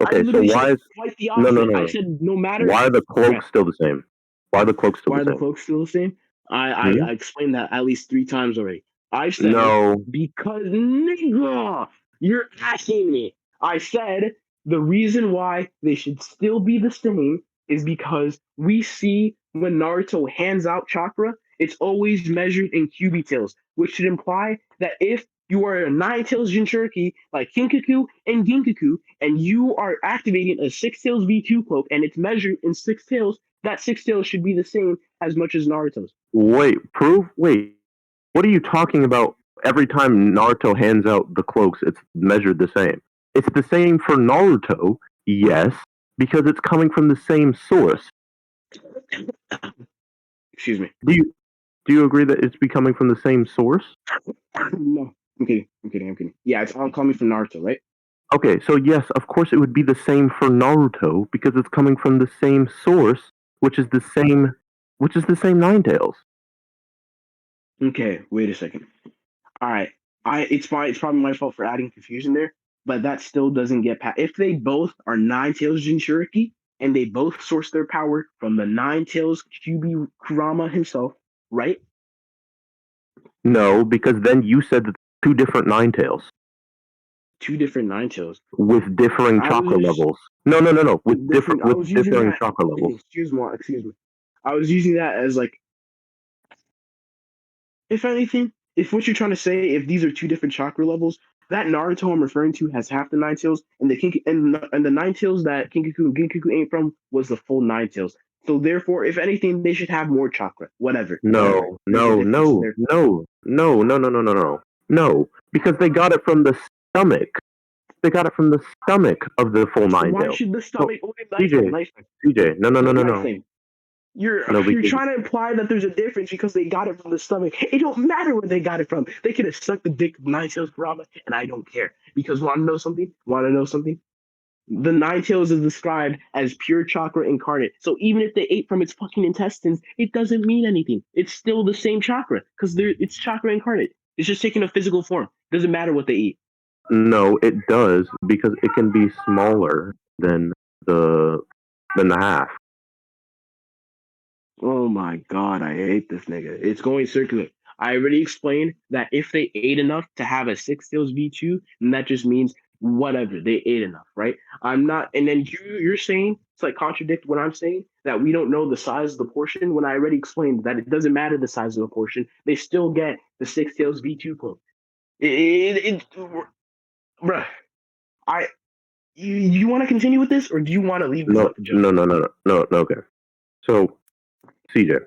Speaker 9: Okay,
Speaker 2: I
Speaker 9: so
Speaker 2: literally
Speaker 9: why
Speaker 2: said
Speaker 9: is
Speaker 2: quite the
Speaker 9: no,
Speaker 2: opposite.
Speaker 9: no.
Speaker 2: I said no matter
Speaker 9: why are the cloaks still the same? Why are the cloaks still
Speaker 2: why are
Speaker 9: the
Speaker 2: the
Speaker 9: same?
Speaker 2: cloaks still the same. I explained that at least 3 times already. I said
Speaker 9: No.
Speaker 2: because nigga, you're asking me. I said the reason why they should still be the same is because we see when Naruto hands out chakra, it's always measured in QB tails, which should imply that if you are a nine tails Jinchuriki like Kinkaku and Ginkaku, and you are activating a six tails V2 cloak and it's measured in six tails, that six tails should be the same as much as Naruto's.
Speaker 9: Wait, what are you talking about? Every time Naruto hands out the cloaks, it's measured the same. It's the same for Naruto, yes, because it's coming from the same source.
Speaker 2: Excuse me.
Speaker 9: Do you agree that it's coming from the same source?
Speaker 2: No, I'm kidding. Yeah, it's all coming from Naruto, right?
Speaker 9: Okay, so yes, of course it would be the same for Naruto because it's coming from the same source, which is the same Nine Tails.
Speaker 2: Okay, wait a second. All right, it's probably my fault for adding confusion there, but that still doesn't get past. If they both are nine tails Jinchuriki and they both source their power from the nine tails QB Kurama himself, right?
Speaker 9: No, because then you said that two different Nine Tails
Speaker 2: Two different nine tails
Speaker 9: with differing chakra levels. No, with different differing chakra levels.
Speaker 2: Excuse me. I was using that as like, if anything, if what you're trying to say, if these are two different chakra levels, that Naruto I'm referring to has half the nine tails, and the nine tails that Kinkaku and Ginkaku ain't from was the full nine tails. So therefore, if anything, they should have more chakra. Whatever.
Speaker 9: No, because they got it from the stomach. They got it from the stomach of the full Nine
Speaker 2: Why
Speaker 9: Tails.
Speaker 2: should the stomach?
Speaker 9: CJ, no.
Speaker 2: You're
Speaker 9: because-
Speaker 2: trying to imply that there's a difference because they got it from the stomach. It don't matter where they got it from. They could have sucked the dick of Nine Tails Kurama, and I don't care. Because want to know something? The Nine Tails is described as pure chakra incarnate. So even if they ate from its fucking intestines, it doesn't mean anything. It's still the same chakra because it's chakra incarnate. It's just taking a physical form. Doesn't matter what they eat.
Speaker 9: No, it does because it can be smaller than the half.
Speaker 2: Oh my god, I hate this nigga. It's going circular. I already explained that if they ate enough to have a six tails V2, then that just means whatever they ate enough, right? I'm not, and then you're saying it's like contradict what I'm saying that we don't know the size of the portion when I already explained that it doesn't matter the size of the portion. They still get the six tails V2 clone. Bruh, you want to continue with this or do you want to leave this up to Joe?
Speaker 9: No. Okay, so CJ.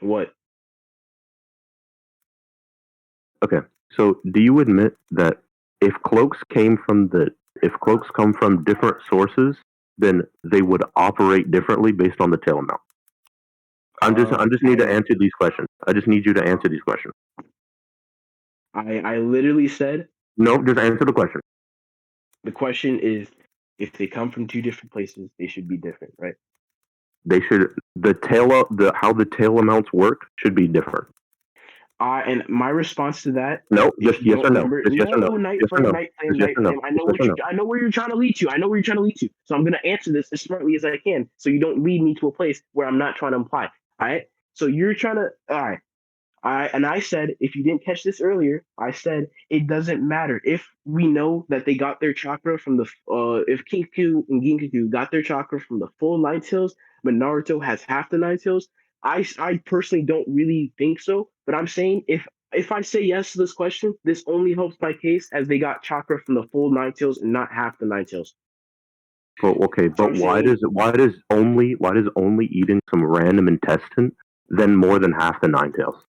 Speaker 2: What?
Speaker 9: Okay, so do you admit that if cloaks come from different sources, then they would operate differently based on the tail amount? I just need to answer these questions. I just need you to answer these questions.
Speaker 2: I literally said.
Speaker 9: No, just answer the question.
Speaker 2: The question is, if they come from two different places, they should be different, right?
Speaker 9: how the tail amounts work should be different.
Speaker 2: And my response to that,
Speaker 9: No,
Speaker 2: if
Speaker 9: just
Speaker 2: you
Speaker 9: yes
Speaker 2: don't
Speaker 9: or no.
Speaker 2: remember,
Speaker 9: Just yes or no.
Speaker 2: NightFlame,
Speaker 9: Yes or no.
Speaker 2: NightFlame,
Speaker 9: Just yes or no.
Speaker 2: NightFlame. I know
Speaker 9: Just yes or no.
Speaker 2: I know where you're trying to lead to. I know where you're trying to lead to. So I'm gonna answer this as smartly as I can, so you don't lead me to a place where I'm not trying to imply. All right. So you're trying to. All right. I said, if you didn't catch this earlier, I said it doesn't matter if we know that they got their chakra from the if Kinkaku and Ginkaku got their chakra from the full Nine Tails, but Naruto has half the Nine Tails. I personally don't really think so, but I'm saying if I say yes to this question, this only helps my case as they got chakra from the full Nine Tails and not half the Nine Tails.
Speaker 9: But okay, but why does only eating some random intestine then more than half the Nine Tails?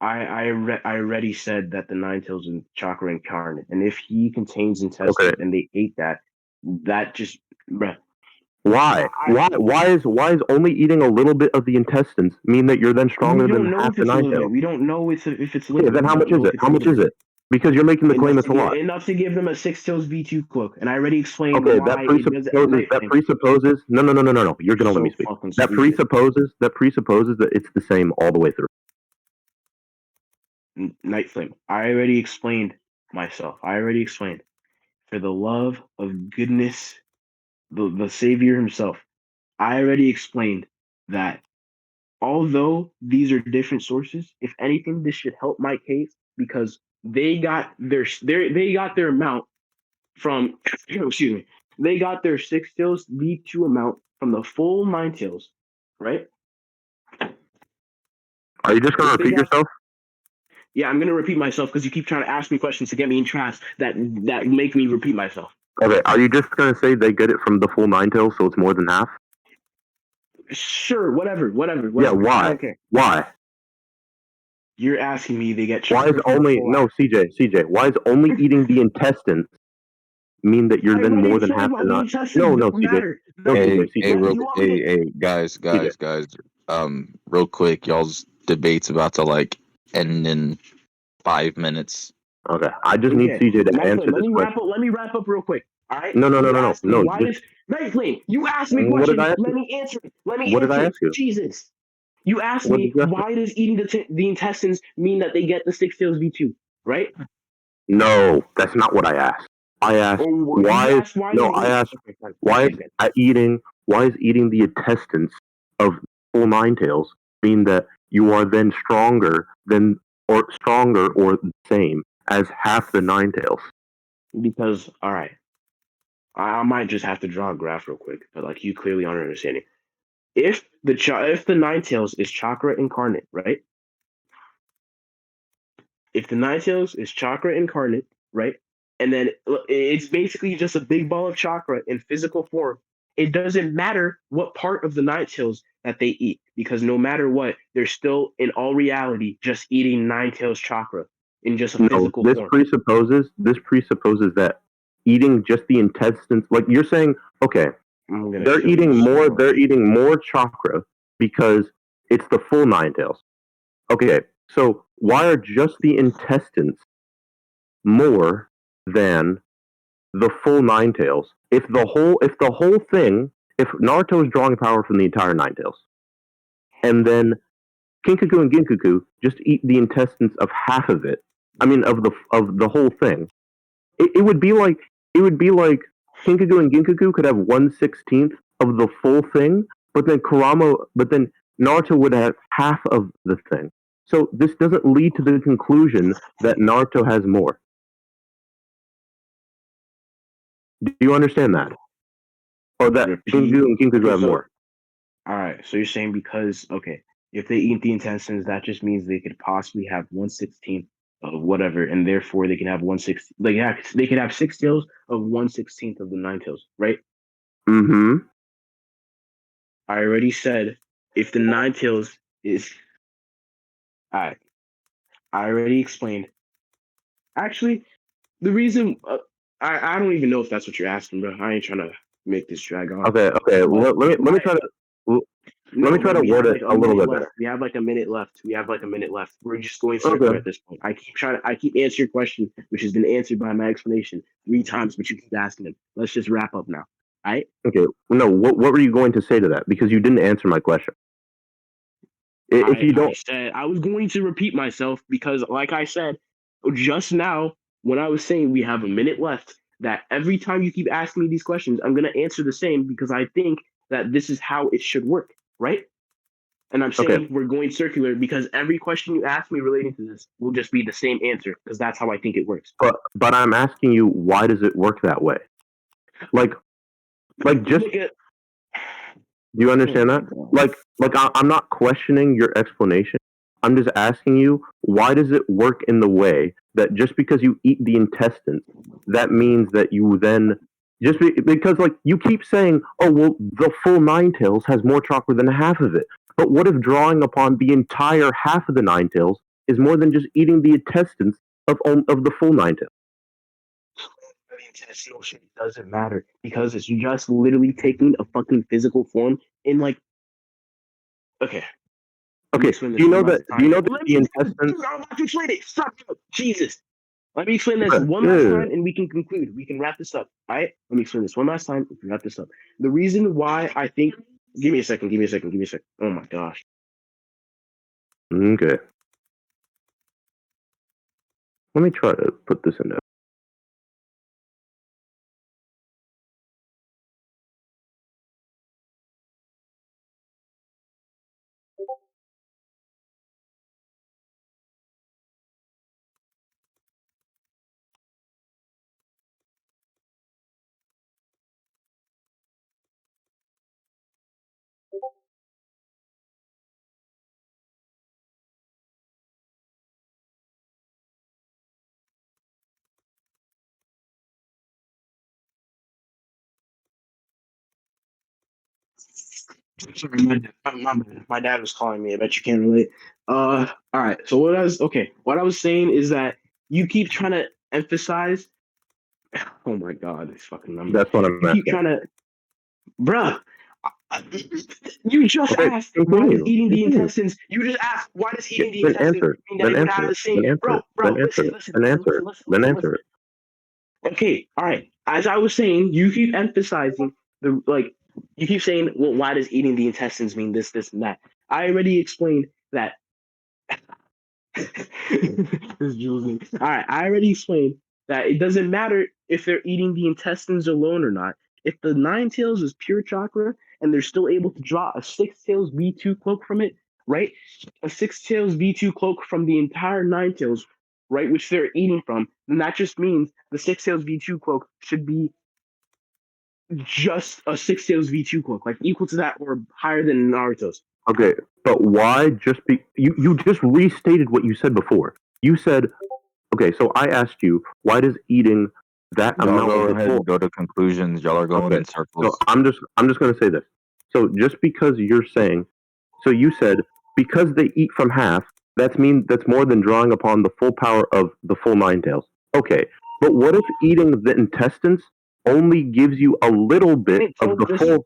Speaker 2: I already said that the Nine Tails and chakra incarnate, and if he contains intestines and they ate that just bruh.
Speaker 9: Why? Why is only eating a little bit of the intestines mean that you're then stronger than half the Nine Tails?
Speaker 2: We don't know if it's little.
Speaker 9: Yeah, then how much is it? How much is it? Because you're making the claim it's a lot.
Speaker 2: Enough to give them a Six Tails V2 cloak, and I already explained
Speaker 9: Okay,
Speaker 2: why
Speaker 9: that presupposes. No. You're gonna let me speak. That presupposes that it's the same all the way through.
Speaker 2: NightFlame. I already explained myself. For the love of goodness, the Savior himself. I already explained that although these are different sources, if anything, this should help my case because they got their amount from excuse me. They got their Six Tails V2 amount from the full Nine Tails, right?
Speaker 9: Are you just gonna repeat yourself?
Speaker 2: Yeah, I'm gonna repeat myself because you keep trying to ask me questions to get me in traps that make me repeat myself.
Speaker 9: Okay, are you just gonna say they get it from the full Nine Tails, so it's more than half?
Speaker 2: Sure, whatever.
Speaker 9: Yeah, why?
Speaker 2: Okay.
Speaker 9: Why?
Speaker 2: You're asking me they get
Speaker 9: why is only no CJ? Why is only eating the intestines mean that you're then more than half the not? No, CJ. No,
Speaker 10: Hey, guys. Real quick, y'all's debate's about to end in 5 minutes.
Speaker 9: Okay, I just need CJ to answer this question.
Speaker 2: Let me wrap up real quick. All right.
Speaker 9: No.
Speaker 2: Why is NightFlame? You asked me questions. Let me answer it.
Speaker 9: What did I ask you?
Speaker 2: Jesus. You asked me why does eating the intestines mean that they get the Six Tails V2, right?
Speaker 9: No, that's not what I asked. I asked why is eating the intestines of full Nine Tails mean that you are then stronger or the same as half the Nine Tails?
Speaker 2: Because all right, I might just have to draw a graph real quick, but you clearly aren't understanding. If the Nine Tails is chakra incarnate, right? If the Nine Tails is chakra incarnate, right? And then it's basically just a big ball of chakra in physical form. It doesn't matter what part of the Nine Tails that they eat, because no matter what, they're still in all reality just eating Nine Tails chakra in just a physical form.
Speaker 9: This presupposes that eating just the intestines, like you're saying, okay, they're eating more chakra because it's the full Nine Tails. Okay, so why are just the intestines more than the full Nine Tails? If Naruto is drawing power from the entire Nine Tails, and then Kinkaku and Ginkaku just eat the intestines of half of it, of the whole thing, it would be like Kinkaku and Ginkaku could have 1/16 of the full thing, but then Naruto would have half of the thing. So this doesn't lead to the conclusion that Naruto has more. Do you understand that? Or that Kinkaku and Ginkaku have more?
Speaker 2: All right, so you're saying because if they eat the intestines, that just means they could possibly have 1/16 of whatever, and therefore they can have 1/16. They could have Six Tails of 1/16 of the Nine Tails, right?
Speaker 9: Mm-hmm.
Speaker 2: I already said if the Nine Tails is. All right, I already explained. Actually, the reason I don't even know if that's what you're asking, bro. I ain't trying to make this drag on.
Speaker 9: Okay. Let me try to. Let me try to word it a little bit better.
Speaker 2: We have a minute left. We're just going circular at this point. I keep answering your question, which has been answered by my explanation 3 times, but you keep asking them. Let's just wrap up now. Right?
Speaker 9: Okay. No. What were you going to say to that? Because you didn't answer my question. If you
Speaker 2: I
Speaker 9: don't,
Speaker 2: said I was going to repeat myself because, like I said just now, when I was saying we have a minute left, that every time you keep asking me these questions, I'm going to answer the same because I think that this is how it should work, right? And I'm
Speaker 9: okay.
Speaker 2: saying we're going circular because every question you ask me relating to this will just be the same answer because that's how I think it works.
Speaker 9: But I'm asking you, why does it work that way? Like just.
Speaker 2: Look at-
Speaker 9: Do you understand that? I'm not questioning your explanation. I'm just asking you, why does it work in the way that just because you eat the intestines, that means that you then because like you keep saying, oh well, the full nine tails has more chakra than half of it. But what if drawing upon the entire half of the nine tails is more than just eating the intestines of the full nine tails?
Speaker 2: the intestinal shit doesn't matter because it's just literally taking a fucking physical form in like. Okay.
Speaker 9: Okay. Do you know that? Do you know that the intestines?
Speaker 2: I'm about to explain it. Stop. Jesus. Let me explain this
Speaker 9: Bruh,
Speaker 2: one last
Speaker 9: ugh.
Speaker 2: time and we can conclude. We can wrap this up. All right? Let me explain this one last time. We can wrap this up. The reason why I think. Give me a second. Give me a second. Give me a second. Oh my gosh.
Speaker 9: Okay. Let me try to put this in there.
Speaker 2: Sorry, my dad was calling me. I bet you can't relate. All right. So what I was saying is that you keep trying to emphasize. Oh my god, this fucking number.
Speaker 9: That's what I'm
Speaker 2: You keep
Speaker 9: asking.
Speaker 2: trying to, bruh. You just
Speaker 9: Okay,
Speaker 2: asked why
Speaker 9: continue.
Speaker 2: does eating the
Speaker 9: Continue.
Speaker 2: intestines. You just asked why does eating the
Speaker 9: Then
Speaker 2: intestines
Speaker 9: answer.
Speaker 2: mean that
Speaker 9: Then
Speaker 2: it would have
Speaker 9: answer.
Speaker 2: the same.
Speaker 9: Then answer.
Speaker 2: Bro,
Speaker 9: Then answer. Then answer. Then answer.
Speaker 2: Okay, all right. As I was saying, you keep emphasizing the like. You keep saying, well, why does eating the intestines mean this, this, and that? I already explained that. This Jules me. All right, I already explained that it doesn't matter if they're eating the intestines alone or not. If the nine tails is pure chakra and they're still able to draw a six tails V2 cloak from it, right? A six tails V2 cloak from the entire nine tails, right, which they're eating from, then that just means the six tails V2 cloak should be just a six tails V2 cloak, like equal to that or higher than Naruto's.
Speaker 9: Okay, but why just be you just restated what you said before. You said, okay, so I asked you, why does eating that
Speaker 10: Y'all
Speaker 9: amount
Speaker 10: go
Speaker 9: of the
Speaker 10: ahead
Speaker 9: full
Speaker 10: and go to conclusions. Y'all are going
Speaker 9: Okay,
Speaker 10: in
Speaker 9: so
Speaker 10: circles.
Speaker 9: I'm just gonna say this. So just because you're saying, so you said because they eat from half, that's more than drawing upon the full power of the full nine tails. Okay, but what if eating the intestines only gives you a little bit
Speaker 2: Didn't
Speaker 9: of
Speaker 2: Tom
Speaker 9: the
Speaker 2: just
Speaker 9: full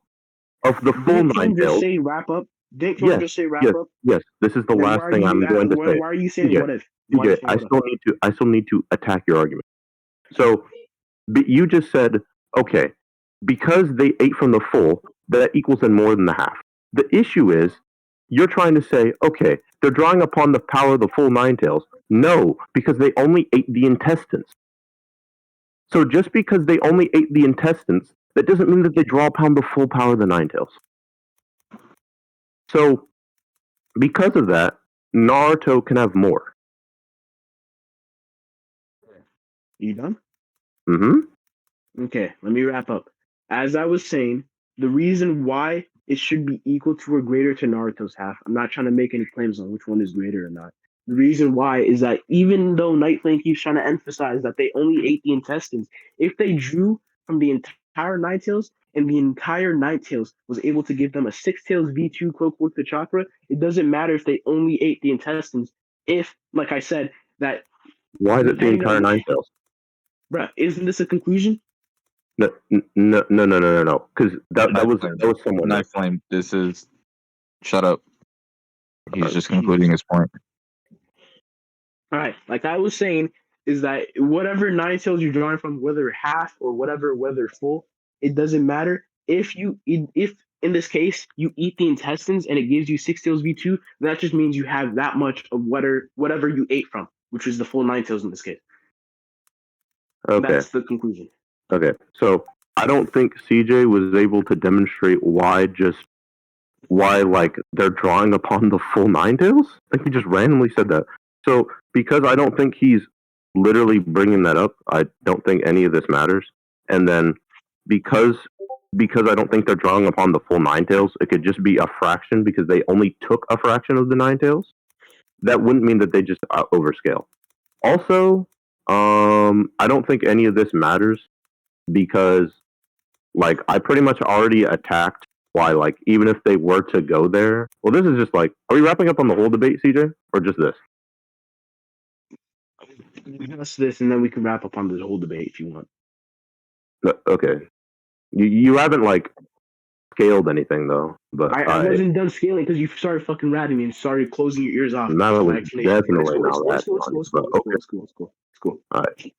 Speaker 2: didn't
Speaker 9: nine
Speaker 2: Tom just
Speaker 9: tails?
Speaker 2: say wrap up? Didn't Tom
Speaker 9: Yes,
Speaker 2: just say wrap
Speaker 9: yes,
Speaker 2: up?
Speaker 9: yes. This is the
Speaker 2: Then
Speaker 9: last thing I'm going to say.
Speaker 2: why are you saying
Speaker 9: TJ,
Speaker 2: what if? Why are you
Speaker 9: TJ,
Speaker 2: saying what if?
Speaker 9: I still need to attack your argument. So you just said, okay, because they ate from the full, that equals then more than the half. The issue is, you're trying to say, okay, they're drawing upon the power of the full nine tails. No, because they only ate the intestines. So just because they only ate the intestines, that doesn't mean that they draw upon the full power of the nine tails. So, because of that, Naruto can have more.
Speaker 2: You done?
Speaker 9: Mm-hmm.
Speaker 2: Okay, let me wrap up. As I was saying, the reason why it should be equal to or greater to Naruto's half, I'm not trying to make any claims on which one is greater or not. The reason why is that even though NightFlame keeps trying to emphasize that they only ate the intestines, if they drew from the entire Nine Tails and the entire Nine Tails was able to give them a Six Tails V2 cloak worth of chakra, it doesn't matter if they only ate the intestines. If, like I said, that
Speaker 9: Why is it the
Speaker 2: depending
Speaker 9: entire
Speaker 2: on,
Speaker 9: nine tails?
Speaker 2: bruh, isn't this a conclusion?
Speaker 9: No. Because that was someone.
Speaker 10: NightFlame, this is. Shut up. He's just
Speaker 2: Jesus.
Speaker 10: concluding his point.
Speaker 2: All right, like I was saying, is that whatever nine tails you're drawing from, whether half or whatever, whether full, it doesn't matter if if in this case you eat the intestines and it gives you Six Tails V2. That just means you have that much of whatever you ate from, which was the full Nine Tails in this case.
Speaker 9: Okay.
Speaker 2: That's the conclusion.
Speaker 9: Okay. So I don't think CJ was able to demonstrate why like they're drawing upon the full Nine Tails. I think he just randomly said that. So because I don't think he's literally bringing that up, I don't think any of this matters. And then because I don't think they're drawing upon the full Nine Tails, it could just be a fraction because they only took a fraction of the Nine Tails. That wouldn't mean that they just overscale. Also, I don't think any of this matters because, like, I pretty much already attacked why, like, even if they were to go there. Well, this is just like, are we wrapping up on the whole debate, CJ, or just this?
Speaker 2: Just this, and then we can wrap up on this whole debate if you want.
Speaker 9: Okay. You haven't like scaled anything though, but
Speaker 2: I wasn't done scaling because you started fucking ratting me and started closing your ears off.
Speaker 9: That was definitely not that.
Speaker 2: It's cool.
Speaker 9: All right.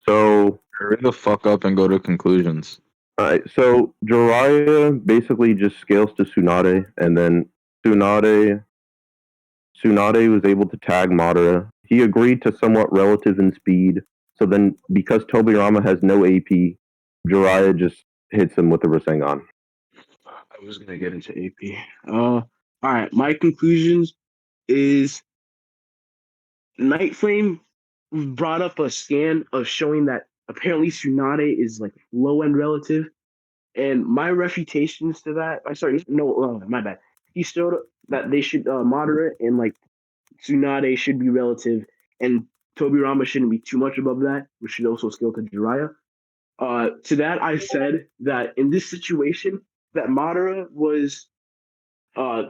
Speaker 9: So
Speaker 10: Hurry the fuck up and go to conclusions.
Speaker 9: all right. So Jiraiya basically just scales to Tsunade, and then Tsunade was able to tag Madara. He agreed to somewhat relative in speed. So then, because Tobirama has no AP, Jiraiya just hits him with the Rasengan.
Speaker 2: I was gonna get into AP. All right. My conclusions is NightFlame brought up a scan of showing that apparently Tsunade is like low end relative, and my refutations to that. My bad. He showed that they should moderate and like Tsunade should be relative, and Tobirama shouldn't be too much above that, which should also scale to Jiraiya. To that, I said that in this situation, that Madara was, I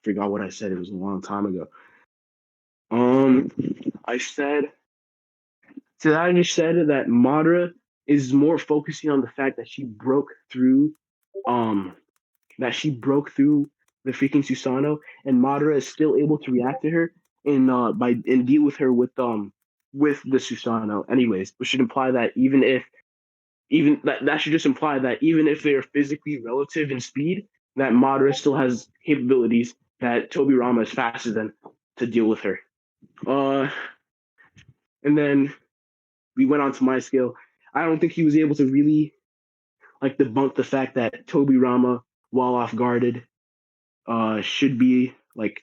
Speaker 2: forgot what I said. It was a long time ago. I said I just said that Madara is more focusing on the fact that she broke through, the freaking Susanoo, and Madara is still able to react to her and deal with her with the Susanoo. Anyways, which should imply that that should just imply that even if they are physically relative in speed, that Madara still has capabilities that Tobirama is faster than to deal with her. And then we went on to my scale. I don't think he was able to really like debunk the fact that Tobirama, while off guarded, should be like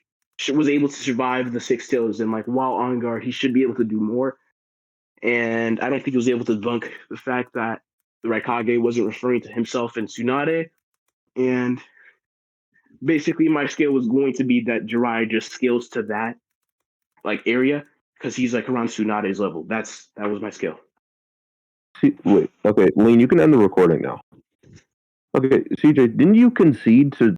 Speaker 2: was able to survive the Six Tails, and like while on guard, he should be able to do more. And I don't think he was able to debunk the fact that the Raikage wasn't referring to himself and Tsunade. And basically, my scale was going to be that Jiraiya just scales to that like area because he's like around Tsunade's level. That was my scale.
Speaker 9: Wait, okay, Lean, you can end the recording now. Okay, CJ, didn't you concede to